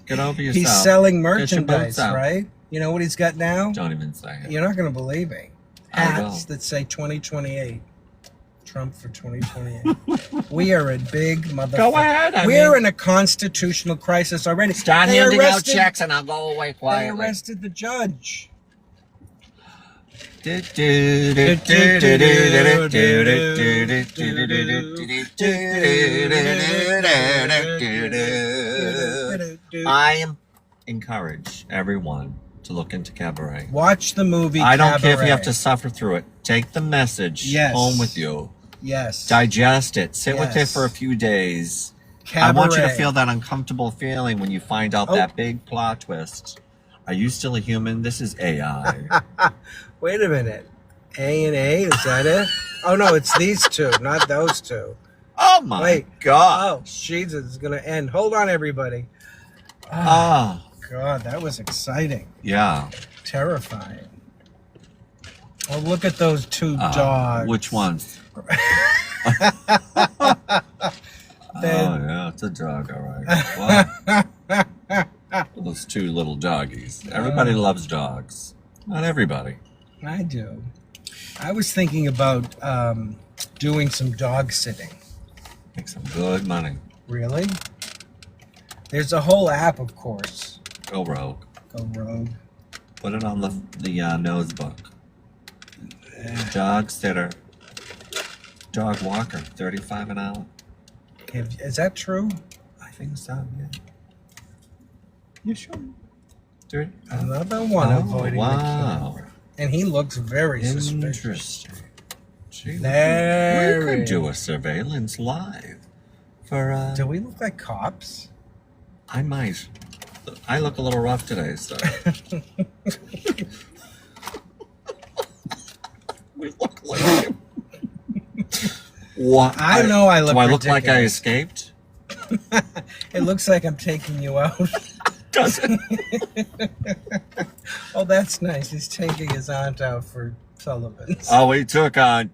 [SPEAKER 2] Get over yourself.
[SPEAKER 1] he's selling
[SPEAKER 2] Get your
[SPEAKER 1] merchandise,
[SPEAKER 2] boots out.
[SPEAKER 1] right? You know what he's got now?
[SPEAKER 2] Don't even say it.
[SPEAKER 1] You're not going to believe me.
[SPEAKER 2] I will.
[SPEAKER 1] Hats that say 2028. Trump for 2028. We are a big motherfucker.
[SPEAKER 2] Go ahead.
[SPEAKER 1] We're in a constitutional crisis already.
[SPEAKER 2] Start
[SPEAKER 1] They
[SPEAKER 2] handing out
[SPEAKER 1] arrested-
[SPEAKER 2] checks and I'll go away
[SPEAKER 1] They
[SPEAKER 2] quietly.
[SPEAKER 1] arrested the judge.
[SPEAKER 2] I encourage everyone to look into Cabaret.
[SPEAKER 1] Watch the movie.
[SPEAKER 2] I don't care if you have
[SPEAKER 1] Cabaret.
[SPEAKER 2] to suffer through it. Take the message
[SPEAKER 1] Yes.
[SPEAKER 2] home with you.
[SPEAKER 1] Yes.
[SPEAKER 2] Digest it. Sit with it
[SPEAKER 1] Yes.
[SPEAKER 2] for a few days.
[SPEAKER 1] Cabaret.
[SPEAKER 2] I want you to feel that uncomfortable feeling when you find out
[SPEAKER 1] Oh.
[SPEAKER 2] that big plot twist. Are you still a human? This is AI.
[SPEAKER 1] Wait a minute. A and A, is that it? Oh no, it's these two, not those two.
[SPEAKER 2] Oh my
[SPEAKER 1] Wait.
[SPEAKER 2] God.
[SPEAKER 1] Oh, Jesus, it's gonna end. Hold on, everybody.
[SPEAKER 2] Oh,
[SPEAKER 1] God, that was exciting.
[SPEAKER 2] yeah.
[SPEAKER 1] Terrifying. Oh, look at those two dogs.
[SPEAKER 2] Which ones?
[SPEAKER 1] Then-
[SPEAKER 2] Oh, yeah, it's a dog, all right. Well, those two little doggies. Everybody loves dogs. Not everybody.
[SPEAKER 1] I do. I was thinking about doing some dog sitting.
[SPEAKER 2] Make some good money.
[SPEAKER 1] Really? There's a whole app, of course.
[SPEAKER 2] Go rogue.
[SPEAKER 1] Go rogue.
[SPEAKER 2] Put it on the nose book. Dog sitter. Dog walker, $35 an hour.
[SPEAKER 1] Is that true?
[SPEAKER 2] I think so, yeah. You sure? Dude,
[SPEAKER 1] Another one avoiding the
[SPEAKER 2] wow.
[SPEAKER 1] camera. And he looks very suspicious.
[SPEAKER 2] Interesting. Gee, we
[SPEAKER 1] Very.
[SPEAKER 2] could do a surveillance live. For
[SPEAKER 1] Do we look like cops?
[SPEAKER 2] I might. I look a little rough today, so. We look like him. What?
[SPEAKER 1] I know I look
[SPEAKER 2] Do I look like I
[SPEAKER 1] ridiculous.
[SPEAKER 2] escaped?
[SPEAKER 1] It looks like I'm taking you out.
[SPEAKER 2] Does it?
[SPEAKER 1] Oh, that's nice. He's taking his aunt out for Sullivan's.
[SPEAKER 2] Oh, we took on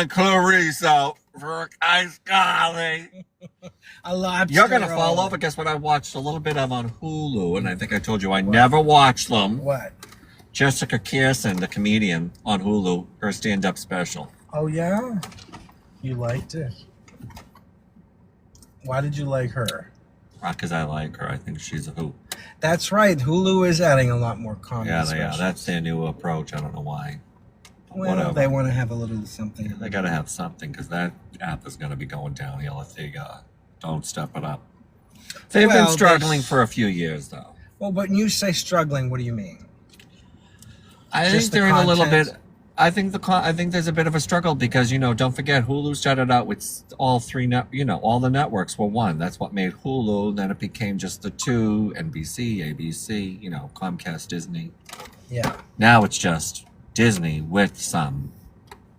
[SPEAKER 2] Clarice out for ice coffee.
[SPEAKER 1] A lobster
[SPEAKER 2] You're gonna
[SPEAKER 1] roll.
[SPEAKER 2] fall over. Guess what? I watched a little bit of on Hulu, and I think I told you I never watched them.
[SPEAKER 1] What?
[SPEAKER 2] Jessica Kirsten, the comedian on Hulu, her stand-up special.
[SPEAKER 1] Oh, yeah? You liked it? Why did you like her?
[SPEAKER 2] Because I like her. I think she's a hoot.
[SPEAKER 1] That's right. Hulu is adding a lot more comedy
[SPEAKER 2] Yeah,
[SPEAKER 1] specials.
[SPEAKER 2] that's their new approach. I don't know why.
[SPEAKER 1] Well,
[SPEAKER 2] Whatever.
[SPEAKER 1] they want to have a little something.
[SPEAKER 2] They got to have something because that app is going to be going downhill if they don't step it up. They've been struggling for a few years, though.
[SPEAKER 1] Well, when you say struggling, what do you mean?
[SPEAKER 2] I
[SPEAKER 1] Just
[SPEAKER 2] think
[SPEAKER 1] the
[SPEAKER 2] they're in a little bit.
[SPEAKER 1] content?
[SPEAKER 2] I think there's a bit of a struggle because don't forget Hulu started out with all three all the networks were one. That's what made Hulu. Then it became just the two: NBC, ABC, Comcast, Disney.
[SPEAKER 1] Yeah.
[SPEAKER 2] Now it's just Disney with some,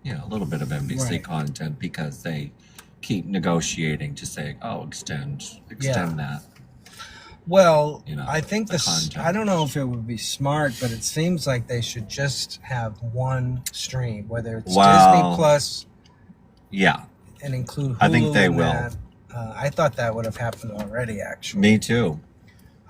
[SPEAKER 2] a little bit of NBC
[SPEAKER 1] Right.
[SPEAKER 2] content because they keep negotiating to say, oh, extend that.
[SPEAKER 1] Well, I think
[SPEAKER 2] the
[SPEAKER 1] this.
[SPEAKER 2] content.
[SPEAKER 1] I don't know if it would be smart, but it seems like they should just have one stream, whether it's Disney Plus,
[SPEAKER 2] Yeah,
[SPEAKER 1] and include Hulu.
[SPEAKER 2] I think they
[SPEAKER 1] in
[SPEAKER 2] will.
[SPEAKER 1] that. I thought that would have happened already. Actually,
[SPEAKER 2] me too.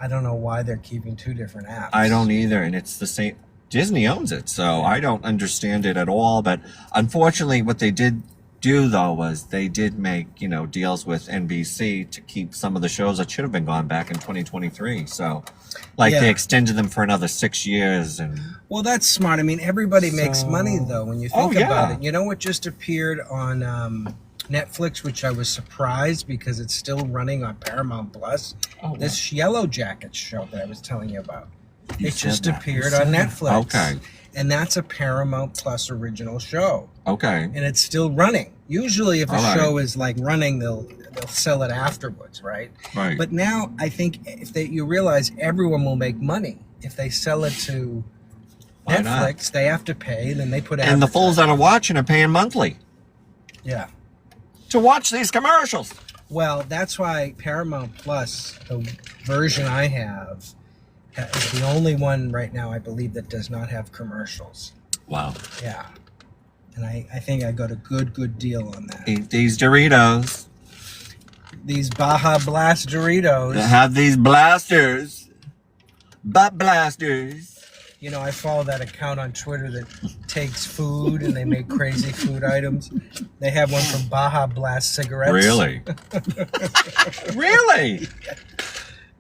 [SPEAKER 1] I don't know why they're keeping two different apps.
[SPEAKER 2] I don't either, and it's the same. Disney owns it, so I don't understand it at all. But unfortunately, what they did do though was they did make deals with NBC to keep some of the shows that should have been gone back in 2023. So, they extended them for another 6 years, and
[SPEAKER 1] Well, that's smart. I mean, everybody makes money though when you think about it. You know what just appeared on Netflix, which I was surprised because it's still running on Paramount Plus. This Yellow Jackets show that I was telling you about. It just appeared on Netflix.
[SPEAKER 2] Okay.
[SPEAKER 1] And that's a Paramount Plus original show.
[SPEAKER 2] Okay.
[SPEAKER 1] And it's still running. Usually if a
[SPEAKER 2] All right.
[SPEAKER 1] show is running, they'll sell it afterwards, right?
[SPEAKER 2] Right.
[SPEAKER 1] But now I think you realize everyone will make money. If they sell it to
[SPEAKER 2] Why
[SPEAKER 1] Netflix,
[SPEAKER 2] not?
[SPEAKER 1] they have to pay, then they put
[SPEAKER 2] And the fools that are watching are paying monthly
[SPEAKER 1] Yeah.
[SPEAKER 2] to watch these commercials.
[SPEAKER 1] Well, that's why Paramount Plus, the version I have, is the only one right now, I believe, that does not have commercials.
[SPEAKER 2] Wow.
[SPEAKER 1] Yeah. And I think I got a good deal on that.
[SPEAKER 2] Eat these Doritos.
[SPEAKER 1] These Baja Blast Doritos.
[SPEAKER 2] They have these blasters. Butt blasters.
[SPEAKER 1] I follow that account on Twitter that takes food and they make crazy food items. They have one from Baja Blast cigarettes.
[SPEAKER 2] Really? Really?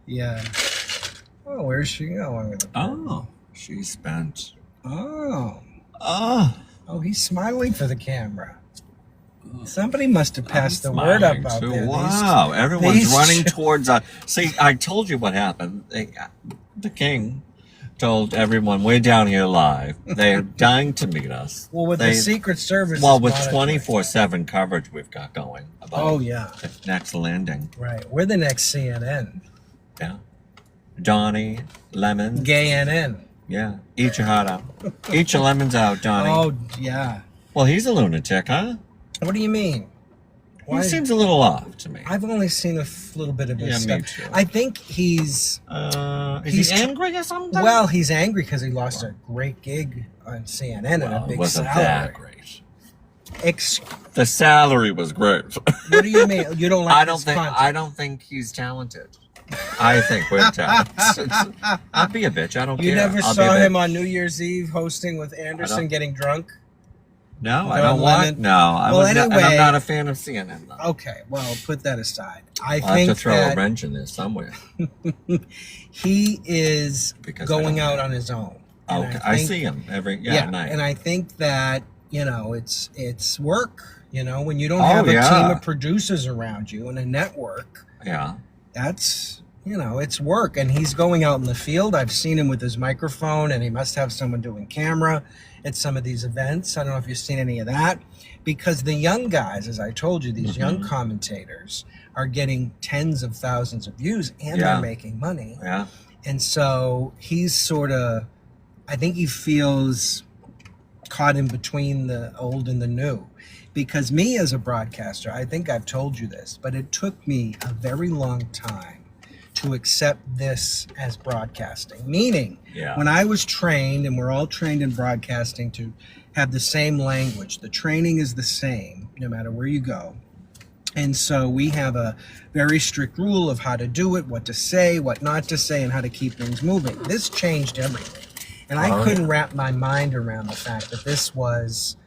[SPEAKER 1] Yeah. Oh, where's she going with it?
[SPEAKER 2] Oh, she spent.
[SPEAKER 1] Oh.
[SPEAKER 2] Oh.
[SPEAKER 1] Oh, he's smiling for the camera. Somebody must have passed the word up out
[SPEAKER 2] too.
[SPEAKER 1] there.
[SPEAKER 2] Wow, everyone's
[SPEAKER 1] these
[SPEAKER 2] running towards us. See, I told you what happened. The king told everyone we're down here live. They're dying to meet us.
[SPEAKER 1] Well, with the Secret Service.
[SPEAKER 2] Well, with
[SPEAKER 1] is
[SPEAKER 2] 24/7 coverage we've got going about
[SPEAKER 1] Oh, yeah.
[SPEAKER 2] the next landing.
[SPEAKER 1] Right. We're the next CNN.
[SPEAKER 2] Yeah. Donnie, lemon.
[SPEAKER 1] Gay NN.
[SPEAKER 2] Yeah. Eat your heart out. Eat your lemons out, Donnie.
[SPEAKER 1] Oh, yeah.
[SPEAKER 2] Well, he's a lunatic, huh?
[SPEAKER 1] What do you mean?
[SPEAKER 2] He seems a little off to me.
[SPEAKER 1] I've only seen a little bit of his
[SPEAKER 2] Yeah, me
[SPEAKER 1] stuff.
[SPEAKER 2] too.
[SPEAKER 1] I think he's
[SPEAKER 2] Is he angry or something?
[SPEAKER 1] well. He's angry because he lost a great gig on CNN and a
[SPEAKER 2] Well,
[SPEAKER 1] big
[SPEAKER 2] it wasn't
[SPEAKER 1] salary.
[SPEAKER 2] that great.
[SPEAKER 1] Ex-
[SPEAKER 2] The salary was great.
[SPEAKER 1] what do you mean? You don't like
[SPEAKER 2] I don't
[SPEAKER 1] his
[SPEAKER 2] think.
[SPEAKER 1] content?
[SPEAKER 2] I don't think he's talented. I think we're talented. I'll be a bitch. I don't
[SPEAKER 1] You
[SPEAKER 2] care.
[SPEAKER 1] never
[SPEAKER 2] I'll be a
[SPEAKER 1] saw
[SPEAKER 2] bitch.
[SPEAKER 1] him on New Year's Eve hosting with Anderson getting drunk?
[SPEAKER 2] No, I
[SPEAKER 1] John
[SPEAKER 2] don't want.
[SPEAKER 1] Lennon?
[SPEAKER 2] No, I
[SPEAKER 1] Well,
[SPEAKER 2] was not, and
[SPEAKER 1] anyway-
[SPEAKER 2] I'm not a fan of CNN. Though.
[SPEAKER 1] Okay, well, put that aside. I
[SPEAKER 2] I'll have
[SPEAKER 1] think
[SPEAKER 2] to throw
[SPEAKER 1] that
[SPEAKER 2] a wrench in there somewhere.
[SPEAKER 1] he is
[SPEAKER 2] Because I
[SPEAKER 1] going
[SPEAKER 2] don't
[SPEAKER 1] out
[SPEAKER 2] know.
[SPEAKER 1] on his own. And
[SPEAKER 2] Okay, I
[SPEAKER 1] think-
[SPEAKER 2] see him every night.
[SPEAKER 1] and I think that it's work. When you don't
[SPEAKER 2] Oh,
[SPEAKER 1] have a
[SPEAKER 2] yeah.
[SPEAKER 1] team of producers around you and a network,
[SPEAKER 2] Yeah.
[SPEAKER 1] that's it's work. And he's going out in the field. I've seen him with his microphone, and he must have someone doing camera at some of these events. I don't know if you've seen any of that, because the young guys, as I told you, these young commentators are getting tens of thousands of views, and
[SPEAKER 2] Yeah.
[SPEAKER 1] they're making money.
[SPEAKER 2] Yeah.
[SPEAKER 1] And so he's sort of, I think he feels caught in between the old and the new. Because me as a broadcaster, I think I've told you this, but it took me a very long time to accept this as broadcasting. Meaning, when I was trained, and we're all trained in broadcasting to have the same language, the training is the same no matter where you go. And so we have a very strict rule of how to do it, what to say, what not to say, and how to keep things moving. This changed everything. And I couldn't wrap my mind around the fact that this was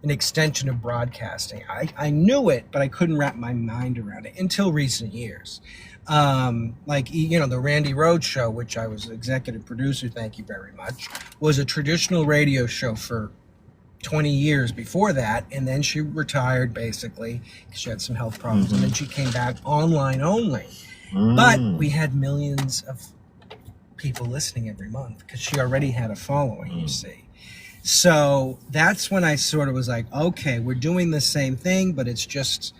[SPEAKER 1] an extension of broadcasting. I knew it, but I couldn't wrap my mind around it until recent years. Like, you know, the Randy Rhoads show, which I was executive producer, thank you very much, was a traditional radio show for 20 years before that. And then she retired, basically, because she had some health problems. And then she came back online only. But we had millions of people listening every month because she already had a following, you see. So that's when I sort of was like, okay, we're doing the same thing, but it's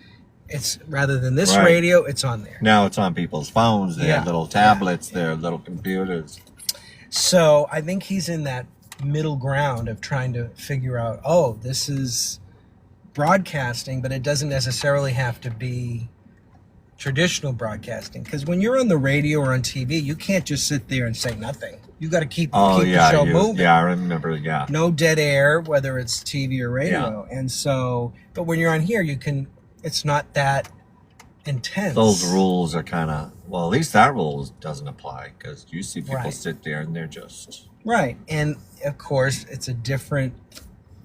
[SPEAKER 1] rather than this radio, it's on there.
[SPEAKER 2] Now it's on people's phones, their little tablets, their little computers.
[SPEAKER 1] So I think he's in that middle ground of trying to figure out, oh, this is broadcasting, but it doesn't necessarily have to be traditional broadcasting. Because when you're on the radio or on TV, you can't just sit there and say nothing. You got to keep the show moving.
[SPEAKER 2] Yeah, I remember,
[SPEAKER 1] No dead air, whether it's TV or radio. And so, but when you're on here, it's not that intense.
[SPEAKER 2] Those rules are kind of, well, at least that rule doesn't apply because you see people sit there and they're just.
[SPEAKER 1] Right. And of course, it's a different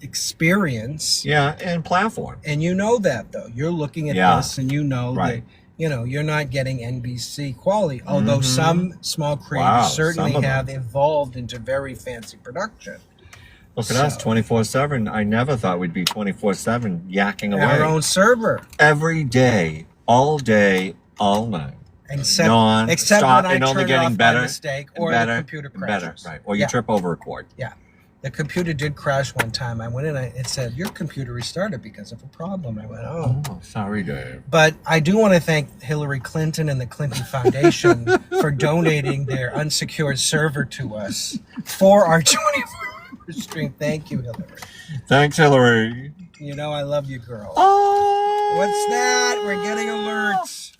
[SPEAKER 1] experience.
[SPEAKER 2] Yeah, and platform.
[SPEAKER 1] And you know that, though. You're looking at this and you know that, you know, you're not getting NBC quality, although some small creators certainly have evolved into very fancy production.
[SPEAKER 2] Look at us, 24/7. I never thought we'd be 24/7 yakking away.
[SPEAKER 1] Our own server.
[SPEAKER 2] Every day, all night.
[SPEAKER 1] Except
[SPEAKER 2] Non-stop,
[SPEAKER 1] when I
[SPEAKER 2] and only
[SPEAKER 1] turn
[SPEAKER 2] getting
[SPEAKER 1] off
[SPEAKER 2] better,
[SPEAKER 1] by mistake or
[SPEAKER 2] better,
[SPEAKER 1] the computer crashes.
[SPEAKER 2] Better, right. Or you trip over a cord.
[SPEAKER 1] Yeah. The computer did crash one time. I went in, it said, your computer restarted because of a problem. I went, oh,
[SPEAKER 2] sorry, Dave.
[SPEAKER 1] But I do want to thank Hillary Clinton and the Clinton Foundation for donating their unsecured server to us for our 24-hour stream. Thank you, Hillary.
[SPEAKER 2] Thanks, Hillary.
[SPEAKER 1] You know I love you, girl.
[SPEAKER 2] Oh!
[SPEAKER 1] What's that? We're getting alerts.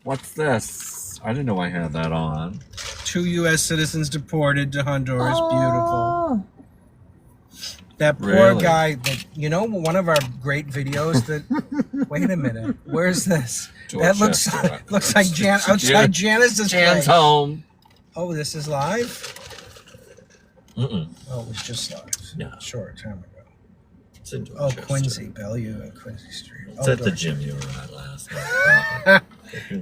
[SPEAKER 2] What's this? I didn't know I had that on.
[SPEAKER 1] 2 U.S. citizens deported to Honduras. Beautiful. That poor guy, you know, one of our great videos that, wait a minute, where's this? That looks like outside Janice's
[SPEAKER 2] Jan's home.
[SPEAKER 1] Oh, this is live?
[SPEAKER 2] Mm-mm.
[SPEAKER 1] Oh, it was just live.
[SPEAKER 2] Yeah.
[SPEAKER 1] Short time ago.
[SPEAKER 2] It's in
[SPEAKER 1] Dorchester. Quincy, Bellevue and Quincy Street.
[SPEAKER 2] It's at the gym you were at last night.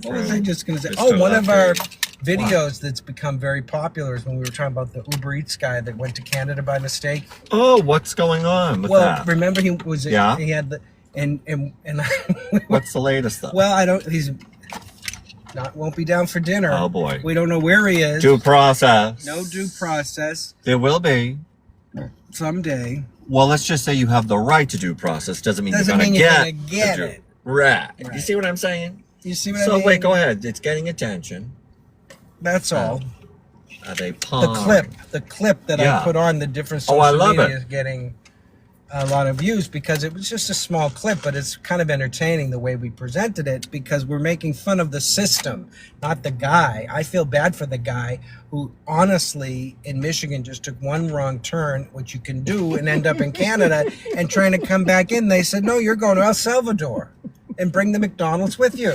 [SPEAKER 1] What was I just going to say? Oh, one of our videos that's become very popular is when we were talking about the Uber Eats guy that went to Canada by mistake.
[SPEAKER 2] Oh, what's going on with that?
[SPEAKER 1] Well, remember he had the and
[SPEAKER 2] what's the latest though?
[SPEAKER 1] Well, won't be down for dinner.
[SPEAKER 2] Oh boy.
[SPEAKER 1] We don't know where he is.
[SPEAKER 2] Due process.
[SPEAKER 1] No due process.
[SPEAKER 2] There will be.
[SPEAKER 1] Someday.
[SPEAKER 2] Well, let's just say you have the right to due process. Doesn't mean you're going to get
[SPEAKER 1] it.
[SPEAKER 2] Right. You see what I'm saying?
[SPEAKER 1] You see what I mean?
[SPEAKER 2] So wait, go ahead. It's getting attention.
[SPEAKER 1] That's all.
[SPEAKER 2] Are they
[SPEAKER 1] the clip that I put on the different social media is getting a lot of views because it was just a small clip, but it's kind of entertaining the way we presented it because we're making fun of the system, not the guy. I feel bad for the guy who honestly in Michigan just took one wrong turn, which you can do, and end up in Canada and trying to come back in. They said, no, you're going to El Salvador and bring the McDonald's with you.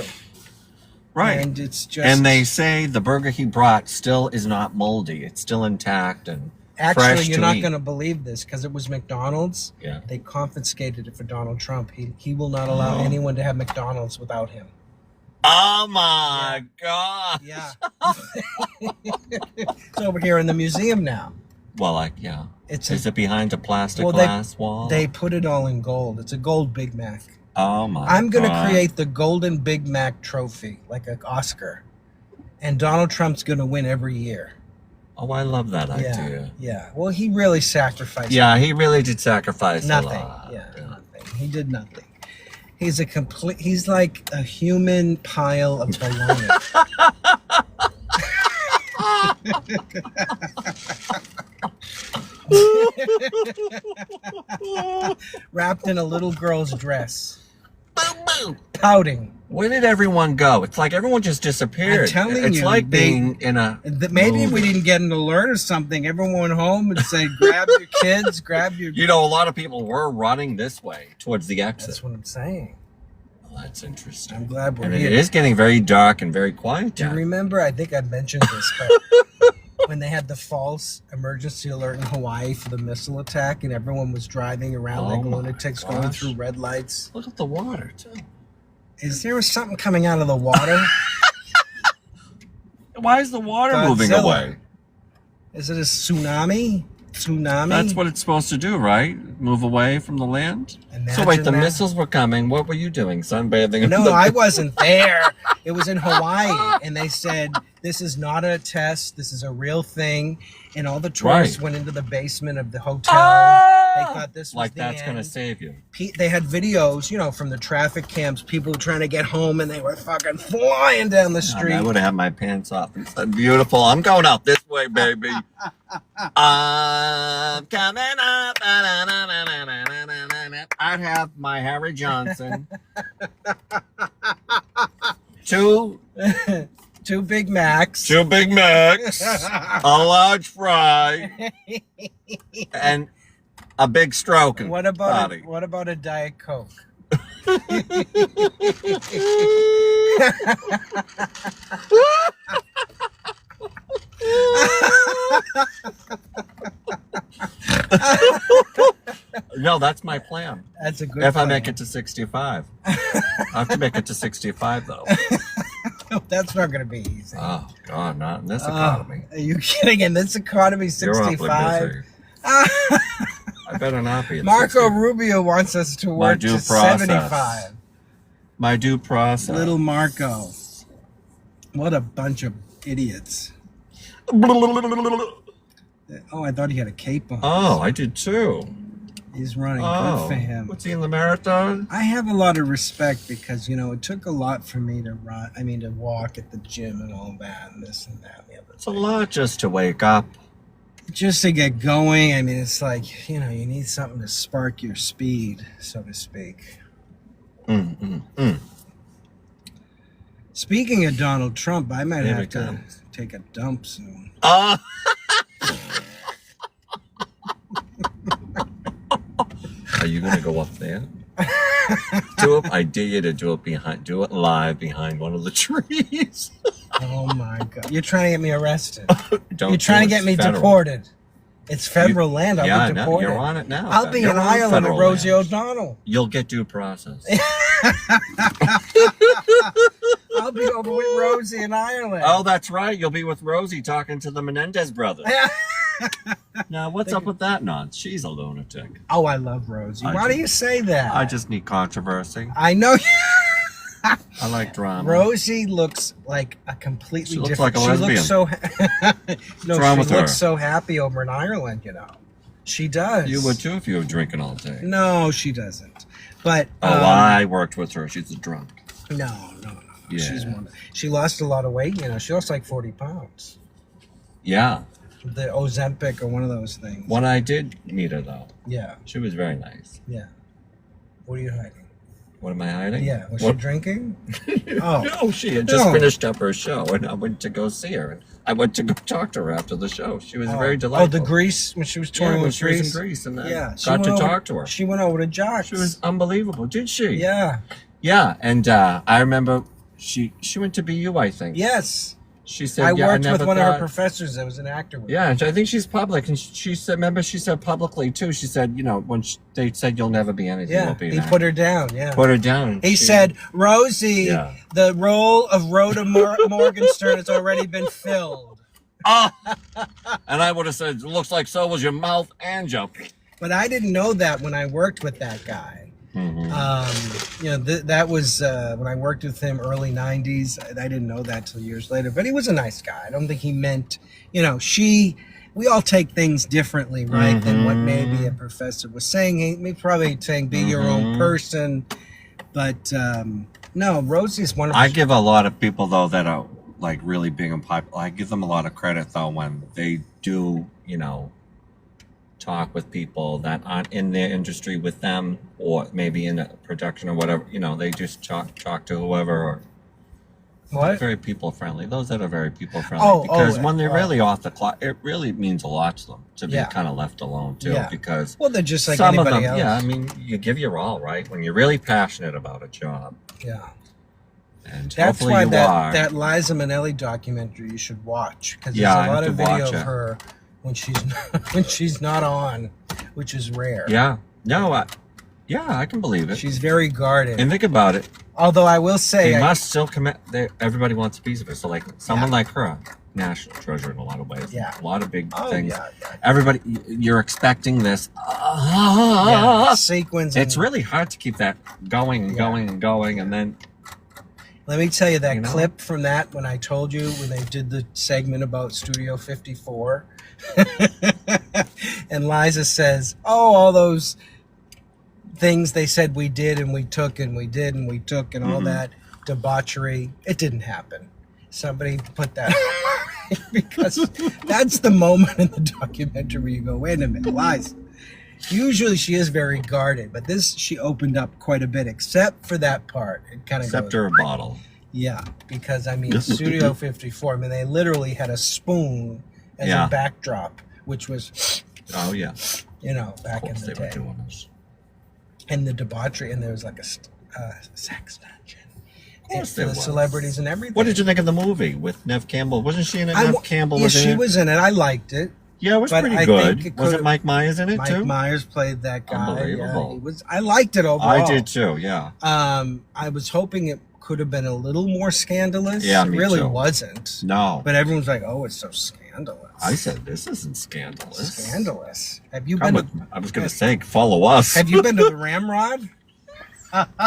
[SPEAKER 2] Right.
[SPEAKER 1] And it's just.
[SPEAKER 2] And they say the burger he brought still is not moldy. It's still intact and
[SPEAKER 1] actually, you're not going to believe this because it was McDonald's.
[SPEAKER 2] Yeah.
[SPEAKER 1] They confiscated it for Donald Trump. He will not allow anyone to have McDonald's without him.
[SPEAKER 2] Oh my God.
[SPEAKER 1] Yeah. It's over here in the museum now.
[SPEAKER 2] Well, is it behind a plastic glass wall?
[SPEAKER 1] They put it all in gold. It's a gold Big Mac.
[SPEAKER 2] Oh my God.
[SPEAKER 1] I'm going to create the golden Big Mac trophy, like an Oscar. And Donald Trump's going to win every year.
[SPEAKER 2] Oh, I love that idea.
[SPEAKER 1] Yeah. Well, he really sacrificed.
[SPEAKER 2] Yeah, he really did sacrifice
[SPEAKER 1] nothing.
[SPEAKER 2] A lot.
[SPEAKER 1] Yeah, nothing. He did nothing. He's like a human pile of baloney. Wrapped in a little girl's dress. Pouting.
[SPEAKER 2] Where did everyone go? It's like everyone just disappeared.
[SPEAKER 1] I'm telling
[SPEAKER 2] it's
[SPEAKER 1] you,
[SPEAKER 2] like being in a
[SPEAKER 1] maybe
[SPEAKER 2] movie.
[SPEAKER 1] we didn't get an alert or something. Everyone went home and said, grab your kids, grab your...
[SPEAKER 2] You know, a lot of people were running this way towards the exit.
[SPEAKER 1] That's what I'm saying.
[SPEAKER 2] Well, that's interesting.
[SPEAKER 1] I'm glad we're
[SPEAKER 2] And
[SPEAKER 1] here.
[SPEAKER 2] it is getting very dark and very quiet.
[SPEAKER 1] Do you
[SPEAKER 2] down.
[SPEAKER 1] remember, I think I mentioned this, but when they had the false emergency alert in Hawaii for the missile attack and everyone was driving around like
[SPEAKER 2] Oh my
[SPEAKER 1] lunatics going
[SPEAKER 2] gosh.
[SPEAKER 1] through red lights?
[SPEAKER 2] Look at the water, too.
[SPEAKER 1] Is there something coming out of the water?
[SPEAKER 2] Why is the water moving
[SPEAKER 1] Godzilla.
[SPEAKER 2] away?
[SPEAKER 1] Is it a tsunami?
[SPEAKER 2] That's what it's supposed to do, right? Move away from the land? So wait,
[SPEAKER 1] Imagine
[SPEAKER 2] the
[SPEAKER 1] that.
[SPEAKER 2] missiles were coming. What were you doing? Sunbathing? in
[SPEAKER 1] No,
[SPEAKER 2] the-
[SPEAKER 1] I wasn't there. It was in Hawaii, and they said, this is not a test. This is a real thing. And all the tourists
[SPEAKER 2] Right.
[SPEAKER 1] went into the basement of the hotel. They thought this was
[SPEAKER 2] like
[SPEAKER 1] the
[SPEAKER 2] that's going to
[SPEAKER 1] end.
[SPEAKER 2] save you.
[SPEAKER 1] They had videos, from the traffic cams, people trying to get home, and they were fucking flying down the street.
[SPEAKER 2] I would have had my pants off and said, beautiful, I'm going out this way, baby. I'm coming up. I'd have my Harry Johnson. Two
[SPEAKER 1] Two Big Macs.
[SPEAKER 2] Big Macs, a large fry, and a big stroke.
[SPEAKER 1] What about a Diet Coke?
[SPEAKER 2] No, that's my plan.
[SPEAKER 1] That's a good
[SPEAKER 2] If I
[SPEAKER 1] plan.
[SPEAKER 2] make it to 65. I have to make it to 65, though.
[SPEAKER 1] That's not going to be easy.
[SPEAKER 2] Oh, God, not in this economy.
[SPEAKER 1] Are you kidding? In this economy,
[SPEAKER 2] You're awfully
[SPEAKER 1] 65?
[SPEAKER 2] busy. I better not be at
[SPEAKER 1] Marco
[SPEAKER 2] 60.
[SPEAKER 1] Rubio wants us to
[SPEAKER 2] My
[SPEAKER 1] work
[SPEAKER 2] due
[SPEAKER 1] to
[SPEAKER 2] process.
[SPEAKER 1] 75.
[SPEAKER 2] My due process.
[SPEAKER 1] Little Marco. What a bunch of idiots. Oh, I thought he had a cape on.
[SPEAKER 2] Oh, I did too.
[SPEAKER 1] He's running.
[SPEAKER 2] Oh,
[SPEAKER 1] Good for him.
[SPEAKER 2] what's he in the marathon?
[SPEAKER 1] I have a lot of respect because, it took a lot for me to to walk at the gym and all that and this and that and the other.
[SPEAKER 2] It's a lot just to wake up.
[SPEAKER 1] Just to get going, it's like, you need something to spark your speed, so to speak. Speaking of Donald Trump, I might
[SPEAKER 2] Here
[SPEAKER 1] have
[SPEAKER 2] it
[SPEAKER 1] to
[SPEAKER 2] comes.
[SPEAKER 1] take a dump soon.
[SPEAKER 2] Are you going to go up there? Do it. I dare you to do it live behind one of the trees.
[SPEAKER 1] Oh my God. You're trying to get me arrested.
[SPEAKER 2] Don't
[SPEAKER 1] You're trying to
[SPEAKER 2] do it.
[SPEAKER 1] get me
[SPEAKER 2] It's federal.
[SPEAKER 1] deported. It's federal land. I'll
[SPEAKER 2] Yeah,
[SPEAKER 1] be
[SPEAKER 2] no,
[SPEAKER 1] deported.
[SPEAKER 2] you're on it now.
[SPEAKER 1] I'll be
[SPEAKER 2] You're
[SPEAKER 1] in
[SPEAKER 2] on
[SPEAKER 1] Ireland with
[SPEAKER 2] federal
[SPEAKER 1] Rosie
[SPEAKER 2] land.
[SPEAKER 1] O'Donnell.
[SPEAKER 2] You'll get due process.
[SPEAKER 1] I'll be over with Rosie in Ireland.
[SPEAKER 2] Oh, that's right. You'll be with Rosie talking to the Menendez brothers. Now, what's up with that nonsense? She's a lunatic.
[SPEAKER 1] Oh, I love Rosie.
[SPEAKER 2] I
[SPEAKER 1] Why do
[SPEAKER 2] do.
[SPEAKER 1] you say that?
[SPEAKER 2] I just need controversy.
[SPEAKER 1] I know.
[SPEAKER 2] I like drama.
[SPEAKER 1] Rosie looks like a completely
[SPEAKER 2] She looks
[SPEAKER 1] different.
[SPEAKER 2] like a lesbian.
[SPEAKER 1] Looks so. No,
[SPEAKER 2] wrong
[SPEAKER 1] she
[SPEAKER 2] with
[SPEAKER 1] looks
[SPEAKER 2] her?
[SPEAKER 1] so happy over in Ireland. She does.
[SPEAKER 2] You would too if you were drinking all day.
[SPEAKER 1] No, she doesn't. But
[SPEAKER 2] I worked with her. She's a drunk.
[SPEAKER 1] no.
[SPEAKER 2] Yeah.
[SPEAKER 1] She lost a lot of weight. She lost like 40 pounds.
[SPEAKER 2] Yeah.
[SPEAKER 1] The Ozempic or one of those things.
[SPEAKER 2] When I did meet her, though,
[SPEAKER 1] Yeah.
[SPEAKER 2] she was very nice.
[SPEAKER 1] Yeah. What are you hiding?
[SPEAKER 2] What am I hiding?
[SPEAKER 1] Yeah. Was she
[SPEAKER 2] What?
[SPEAKER 1] drinking? Oh.
[SPEAKER 2] No, she had just
[SPEAKER 1] No.
[SPEAKER 2] finished up her show, and I went to go see her. And I went to go talk to her after the show. She was very delightful.
[SPEAKER 1] Oh, the Greece when she was
[SPEAKER 2] Yeah,
[SPEAKER 1] touring
[SPEAKER 2] when
[SPEAKER 1] with
[SPEAKER 2] she was
[SPEAKER 1] Greece.
[SPEAKER 2] in Greece, and I
[SPEAKER 1] Yeah. she
[SPEAKER 2] got
[SPEAKER 1] went
[SPEAKER 2] to
[SPEAKER 1] over-
[SPEAKER 2] talk to her.
[SPEAKER 1] She went over to Jocks.
[SPEAKER 2] She was unbelievable, did she?
[SPEAKER 1] Yeah.
[SPEAKER 2] Yeah, and I remember she went to BU, I think.
[SPEAKER 1] Yes.
[SPEAKER 2] She said,
[SPEAKER 1] I
[SPEAKER 2] yeah,
[SPEAKER 1] worked
[SPEAKER 2] never
[SPEAKER 1] with one of her
[SPEAKER 2] thought-
[SPEAKER 1] professors that was an actor with
[SPEAKER 2] Yeah, and I think she's public, and she said, remember, she said publicly too. She said, when they said you'll never be anything,
[SPEAKER 1] Yeah,
[SPEAKER 2] you'll be an
[SPEAKER 1] he
[SPEAKER 2] actor.
[SPEAKER 1] put her down. Yeah,
[SPEAKER 2] Put her down.
[SPEAKER 1] he said, "Rosie,
[SPEAKER 2] Yeah.
[SPEAKER 1] the role of Rhoda Morgenstern has already been filled."
[SPEAKER 2] "Oh," and I would have said, "It looks like so was your mouth and your."
[SPEAKER 1] But I didn't know that when I worked with that guy.
[SPEAKER 2] Mm-hmm.
[SPEAKER 1] That was when I worked with him early '90s. I didn't know that till years later. But he was a nice guy. I don't think he meant, we all take things differently, right? Than what maybe a professor was saying. He probably saying be your own person. But no, Rosie's wonderful.
[SPEAKER 2] I give a lot of people though that are like really big and popular. I give them a lot of credit though when they do, talk with people that aren't in their industry with them, or maybe in a production or whatever. You know, they just talk to whoever. Or
[SPEAKER 1] What?
[SPEAKER 2] very people friendly. Those that are very people friendly.
[SPEAKER 1] Oh,
[SPEAKER 2] because
[SPEAKER 1] oh,
[SPEAKER 2] when they're
[SPEAKER 1] oh.
[SPEAKER 2] really off the clock, it really means a lot to them to be
[SPEAKER 1] Yeah.
[SPEAKER 2] kind of left alone too.
[SPEAKER 1] Yeah.
[SPEAKER 2] Because
[SPEAKER 1] Well, they're just like
[SPEAKER 2] some of
[SPEAKER 1] anybody
[SPEAKER 2] them,
[SPEAKER 1] else.
[SPEAKER 2] yeah. I mean, you give your all, right? When you're really passionate about a job,
[SPEAKER 1] Yeah.
[SPEAKER 2] and
[SPEAKER 1] That's
[SPEAKER 2] hopefully
[SPEAKER 1] why
[SPEAKER 2] you are.
[SPEAKER 1] that Liza Minnelli documentary you should watch, because
[SPEAKER 2] Yeah,
[SPEAKER 1] there's
[SPEAKER 2] I
[SPEAKER 1] a lot
[SPEAKER 2] have
[SPEAKER 1] of
[SPEAKER 2] to
[SPEAKER 1] video
[SPEAKER 2] watch
[SPEAKER 1] of
[SPEAKER 2] it.
[SPEAKER 1] her when she's not, when she's not on, which is rare.
[SPEAKER 2] Yeah. No. I can believe it.
[SPEAKER 1] She's very guarded.
[SPEAKER 2] And think about it.
[SPEAKER 1] Although I will say,
[SPEAKER 2] They must still commit. Everybody wants a piece of it. So, like someone like her, national treasure in a lot of ways.
[SPEAKER 1] Yeah.
[SPEAKER 2] A lot of big
[SPEAKER 1] oh
[SPEAKER 2] things.
[SPEAKER 1] yeah, yeah.
[SPEAKER 2] Everybody, you're expecting this.
[SPEAKER 1] Yeah, sequence.
[SPEAKER 2] It's
[SPEAKER 1] and-
[SPEAKER 2] really hard to keep that going and
[SPEAKER 1] Yeah.
[SPEAKER 2] going and going, and then
[SPEAKER 1] Let me tell you that
[SPEAKER 2] You know?
[SPEAKER 1] clip from that when I told you when they did the segment about Studio 54, and Liza says, "Oh, all those things they said we did and we took and we did and we took and all
[SPEAKER 2] Mhm.
[SPEAKER 1] that debauchery, it didn't happen." Somebody put that because that's the moment in the documentary where you go, "Wait a minute, Liza." Usually she is very guarded, but this she opened up quite a bit, except for that part. It kind of
[SPEAKER 2] except
[SPEAKER 1] goes,
[SPEAKER 2] her bottle.
[SPEAKER 1] yeah, because I mean, Studio 54. I mean, they literally had a spoon as
[SPEAKER 2] Yeah.
[SPEAKER 1] a backdrop, which was,
[SPEAKER 2] Oh yeah,
[SPEAKER 1] you know,
[SPEAKER 2] of
[SPEAKER 1] back in
[SPEAKER 2] course
[SPEAKER 1] the
[SPEAKER 2] they were
[SPEAKER 1] day,
[SPEAKER 2] doing this.
[SPEAKER 1] and the debauchery, and there was like a sex dungeon,
[SPEAKER 2] course
[SPEAKER 1] for
[SPEAKER 2] there
[SPEAKER 1] the
[SPEAKER 2] was.
[SPEAKER 1] celebrities and everything.
[SPEAKER 2] What did you think of the movie with Nev Campbell? Wasn't she in it?
[SPEAKER 1] I
[SPEAKER 2] Nev
[SPEAKER 1] wa-
[SPEAKER 2] Campbell
[SPEAKER 1] Yeah,
[SPEAKER 2] was in
[SPEAKER 1] she
[SPEAKER 2] it.
[SPEAKER 1] was in it. I liked it.
[SPEAKER 2] Yeah, it was
[SPEAKER 1] but
[SPEAKER 2] pretty
[SPEAKER 1] I
[SPEAKER 2] good.
[SPEAKER 1] think it
[SPEAKER 2] Was it
[SPEAKER 1] could've-
[SPEAKER 2] Mike Myers in it
[SPEAKER 1] Mike
[SPEAKER 2] too?
[SPEAKER 1] Myers played that guy.
[SPEAKER 2] Unbelievable.
[SPEAKER 1] Yeah, he was. I liked it overall.
[SPEAKER 2] I did too. Yeah.
[SPEAKER 1] I was hoping it could have been a little more scandalous.
[SPEAKER 2] Yeah,
[SPEAKER 1] it
[SPEAKER 2] me
[SPEAKER 1] really
[SPEAKER 2] too.
[SPEAKER 1] wasn't.
[SPEAKER 2] No.
[SPEAKER 1] But everyone's like, "Oh, it's so scandalous."
[SPEAKER 2] I said this isn't scandalous.
[SPEAKER 1] Scandalous. Have you
[SPEAKER 2] Come
[SPEAKER 1] been?
[SPEAKER 2] with, I was going to say, follow us.
[SPEAKER 1] Have you been to the Ramrod?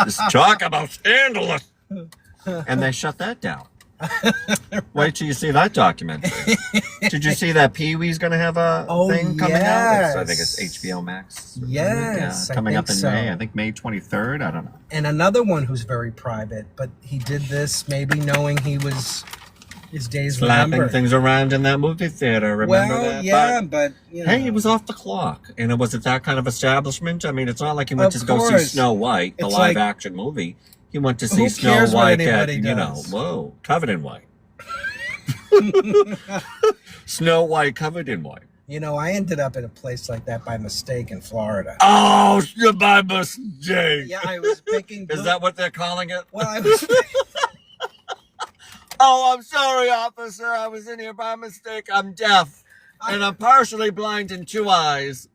[SPEAKER 2] Just talk about scandalous. And they shut that down. Wait till you see that documentary. Did you see that Pee Wee's going to have a
[SPEAKER 1] Oh,
[SPEAKER 2] thing coming out? I think
[SPEAKER 1] yes.
[SPEAKER 2] it's HBO Max.
[SPEAKER 1] Yes, I
[SPEAKER 2] coming
[SPEAKER 1] think
[SPEAKER 2] up in
[SPEAKER 1] so.
[SPEAKER 2] May. I think May 23rd. I don't know.
[SPEAKER 1] And another one who's very private, but he did this maybe knowing his days were
[SPEAKER 2] Slapping
[SPEAKER 1] numbered.
[SPEAKER 2] things around in that movie theater. Remember
[SPEAKER 1] Well,
[SPEAKER 2] that?
[SPEAKER 1] yeah, but you know.
[SPEAKER 2] Hey, it was off the clock, and it was at that kind of establishment. I mean, it's not like he went
[SPEAKER 1] Of
[SPEAKER 2] to go see
[SPEAKER 1] course.
[SPEAKER 2] Snow White, the
[SPEAKER 1] It's
[SPEAKER 2] live
[SPEAKER 1] like-
[SPEAKER 2] action movie. He went to
[SPEAKER 1] Who
[SPEAKER 2] see Snow
[SPEAKER 1] cares what
[SPEAKER 2] White at,
[SPEAKER 1] anybody
[SPEAKER 2] you know,
[SPEAKER 1] does?
[SPEAKER 2] whoa, covered in white. Snow White covered in white.
[SPEAKER 1] You know, I ended up at a place like that by mistake in Florida.
[SPEAKER 2] Oh, by mistake.
[SPEAKER 1] Yeah, I was picking.
[SPEAKER 2] Is that what they're calling it?
[SPEAKER 1] Well, I was.
[SPEAKER 2] Oh, I'm sorry, officer. I was in here by mistake. I'm deaf, and I'm partially blind in two eyes.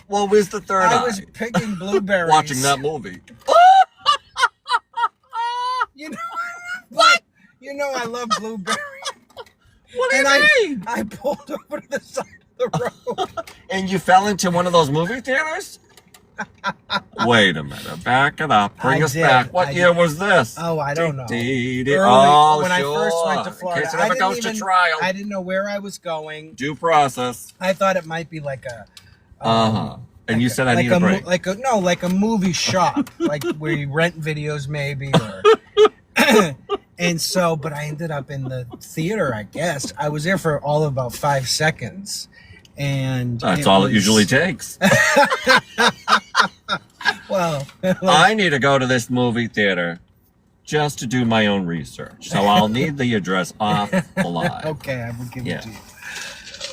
[SPEAKER 2] Well, where's the third eye?
[SPEAKER 1] I was picking blueberries.
[SPEAKER 2] Watching that movie.
[SPEAKER 1] You know
[SPEAKER 2] What?
[SPEAKER 1] You know I love blueberries.
[SPEAKER 2] What do you
[SPEAKER 1] And
[SPEAKER 2] mean?
[SPEAKER 1] I pulled over to the side of the road.
[SPEAKER 2] And you fell into one of those movie theaters? Wait a minute. Back it up. Bring
[SPEAKER 1] I
[SPEAKER 2] us
[SPEAKER 1] did.
[SPEAKER 2] back. What
[SPEAKER 1] I
[SPEAKER 2] year
[SPEAKER 1] did.
[SPEAKER 2] was this?
[SPEAKER 1] Oh, I don't know.
[SPEAKER 2] Early,
[SPEAKER 1] Early, when I first went to Florida,
[SPEAKER 2] In case it
[SPEAKER 1] I
[SPEAKER 2] ever
[SPEAKER 1] didn't
[SPEAKER 2] goes
[SPEAKER 1] even-
[SPEAKER 2] to trial.
[SPEAKER 1] I didn't know where I was going.
[SPEAKER 2] Due process.
[SPEAKER 1] I thought it might be like a.
[SPEAKER 2] Uh-huh. And you said I
[SPEAKER 1] like
[SPEAKER 2] need a break.
[SPEAKER 1] like a movie shop, like where you rent videos maybe, or. And so, but I ended up in the theater. I guess I was there for all of about 5 seconds, and
[SPEAKER 2] That's all it
[SPEAKER 1] was-
[SPEAKER 2] usually takes.
[SPEAKER 1] Well,
[SPEAKER 2] I need to go to this movie theater just to do my own research. So I'll need the address off the live.
[SPEAKER 1] okay, I will give
[SPEAKER 2] Yeah.
[SPEAKER 1] it to you.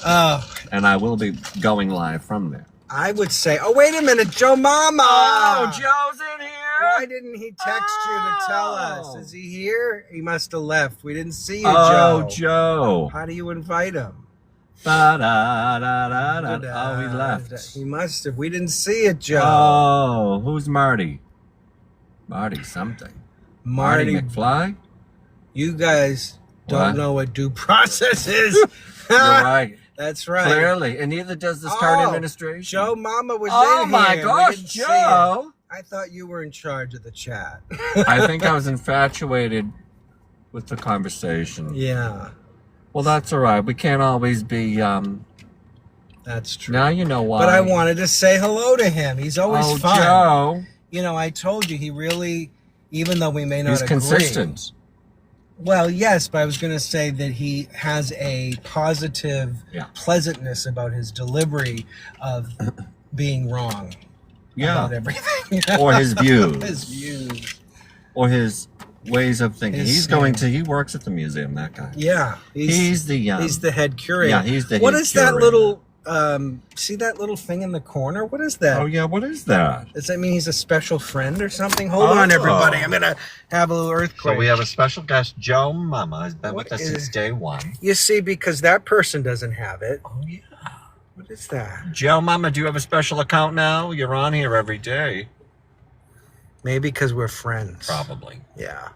[SPEAKER 1] Oh,
[SPEAKER 2] And I will be going live from there.
[SPEAKER 1] I would say. Oh, wait a minute, Joe Mama.
[SPEAKER 2] Oh, Joe's in here.
[SPEAKER 1] Why didn't he text you to tell us?
[SPEAKER 2] Oh.
[SPEAKER 1] Is he here? He must have left. We didn't see you,
[SPEAKER 2] Oh,
[SPEAKER 1] Joe.
[SPEAKER 2] Joe.
[SPEAKER 1] How do you invite him?
[SPEAKER 2] Ba-da-da-da-da. Oh, he left.
[SPEAKER 1] He must have. We didn't see it, Joe.
[SPEAKER 2] Oh, who's Marty? Marty something. Marty
[SPEAKER 1] Marty,
[SPEAKER 2] McFly?
[SPEAKER 1] you guys don't
[SPEAKER 2] What?
[SPEAKER 1] know what due process is.
[SPEAKER 2] You're right.
[SPEAKER 1] That's right.
[SPEAKER 2] Clearly. And neither does this current
[SPEAKER 1] Oh,
[SPEAKER 2] administration.
[SPEAKER 1] Joe Mama was
[SPEAKER 2] Oh,
[SPEAKER 1] in
[SPEAKER 2] my
[SPEAKER 1] here. We
[SPEAKER 2] gosh,
[SPEAKER 1] didn't see it.
[SPEAKER 2] Joe.
[SPEAKER 1] I thought you were in charge of the chat.
[SPEAKER 2] I think I was infatuated with the conversation.
[SPEAKER 1] Yeah,
[SPEAKER 2] Well, that's all right. We can't always be,
[SPEAKER 1] that's true.
[SPEAKER 2] now you know why.
[SPEAKER 1] But I wanted to say hello to him. He's always
[SPEAKER 2] Oh,
[SPEAKER 1] fun.
[SPEAKER 2] Joe.
[SPEAKER 1] You know, I told you he really, even though we may not
[SPEAKER 2] He's
[SPEAKER 1] agree.
[SPEAKER 2] consistent.
[SPEAKER 1] Well, yes, but I was going to say that he has a positive pleasantness about his delivery of being wrong about everything.
[SPEAKER 2] Or his views.
[SPEAKER 1] His views.
[SPEAKER 2] Or his ways of thinking. He works at the museum, that guy.
[SPEAKER 1] Yeah.
[SPEAKER 2] He's the
[SPEAKER 1] head curator.
[SPEAKER 2] Yeah, he's the head
[SPEAKER 1] What is
[SPEAKER 2] curator.
[SPEAKER 1] that little, see that little thing in the corner? What is that?
[SPEAKER 2] Oh, yeah, what is that?
[SPEAKER 1] Does that mean he's a special friend or something? Hold on, everybody. I'm going to have a little earthquake.
[SPEAKER 2] So we have a special guest, Joe Mama, has been with us since day one.
[SPEAKER 1] You see, because that person doesn't have it.
[SPEAKER 2] Oh, yeah.
[SPEAKER 1] What is that?
[SPEAKER 2] Joe Mama, do you have a special account now? You're on here every day.
[SPEAKER 1] Maybe because we're friends.
[SPEAKER 2] Probably.
[SPEAKER 1] Yeah.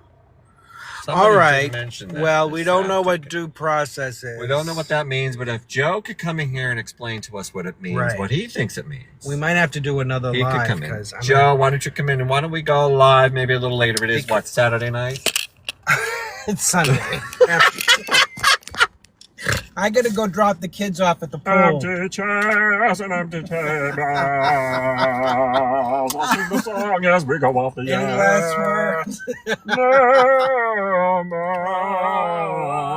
[SPEAKER 2] Somebody
[SPEAKER 1] all right.
[SPEAKER 2] Well,
[SPEAKER 1] we don't know what due process is.
[SPEAKER 2] We don't know what that means, but if Joe could come in here and explain to us what it means, what he thinks it means.
[SPEAKER 1] We might have to do another
[SPEAKER 2] he
[SPEAKER 1] live.
[SPEAKER 2] Could come in. Joe, why don't you come in and why don't we go live maybe a little later? It is, what, Saturday night?
[SPEAKER 1] It's Sunday. I got to go drop the kids off at the pool.
[SPEAKER 2] Empty chairs and empty tables. We'll sing the song as we go off the air.
[SPEAKER 1] Any last words?
[SPEAKER 2] No more.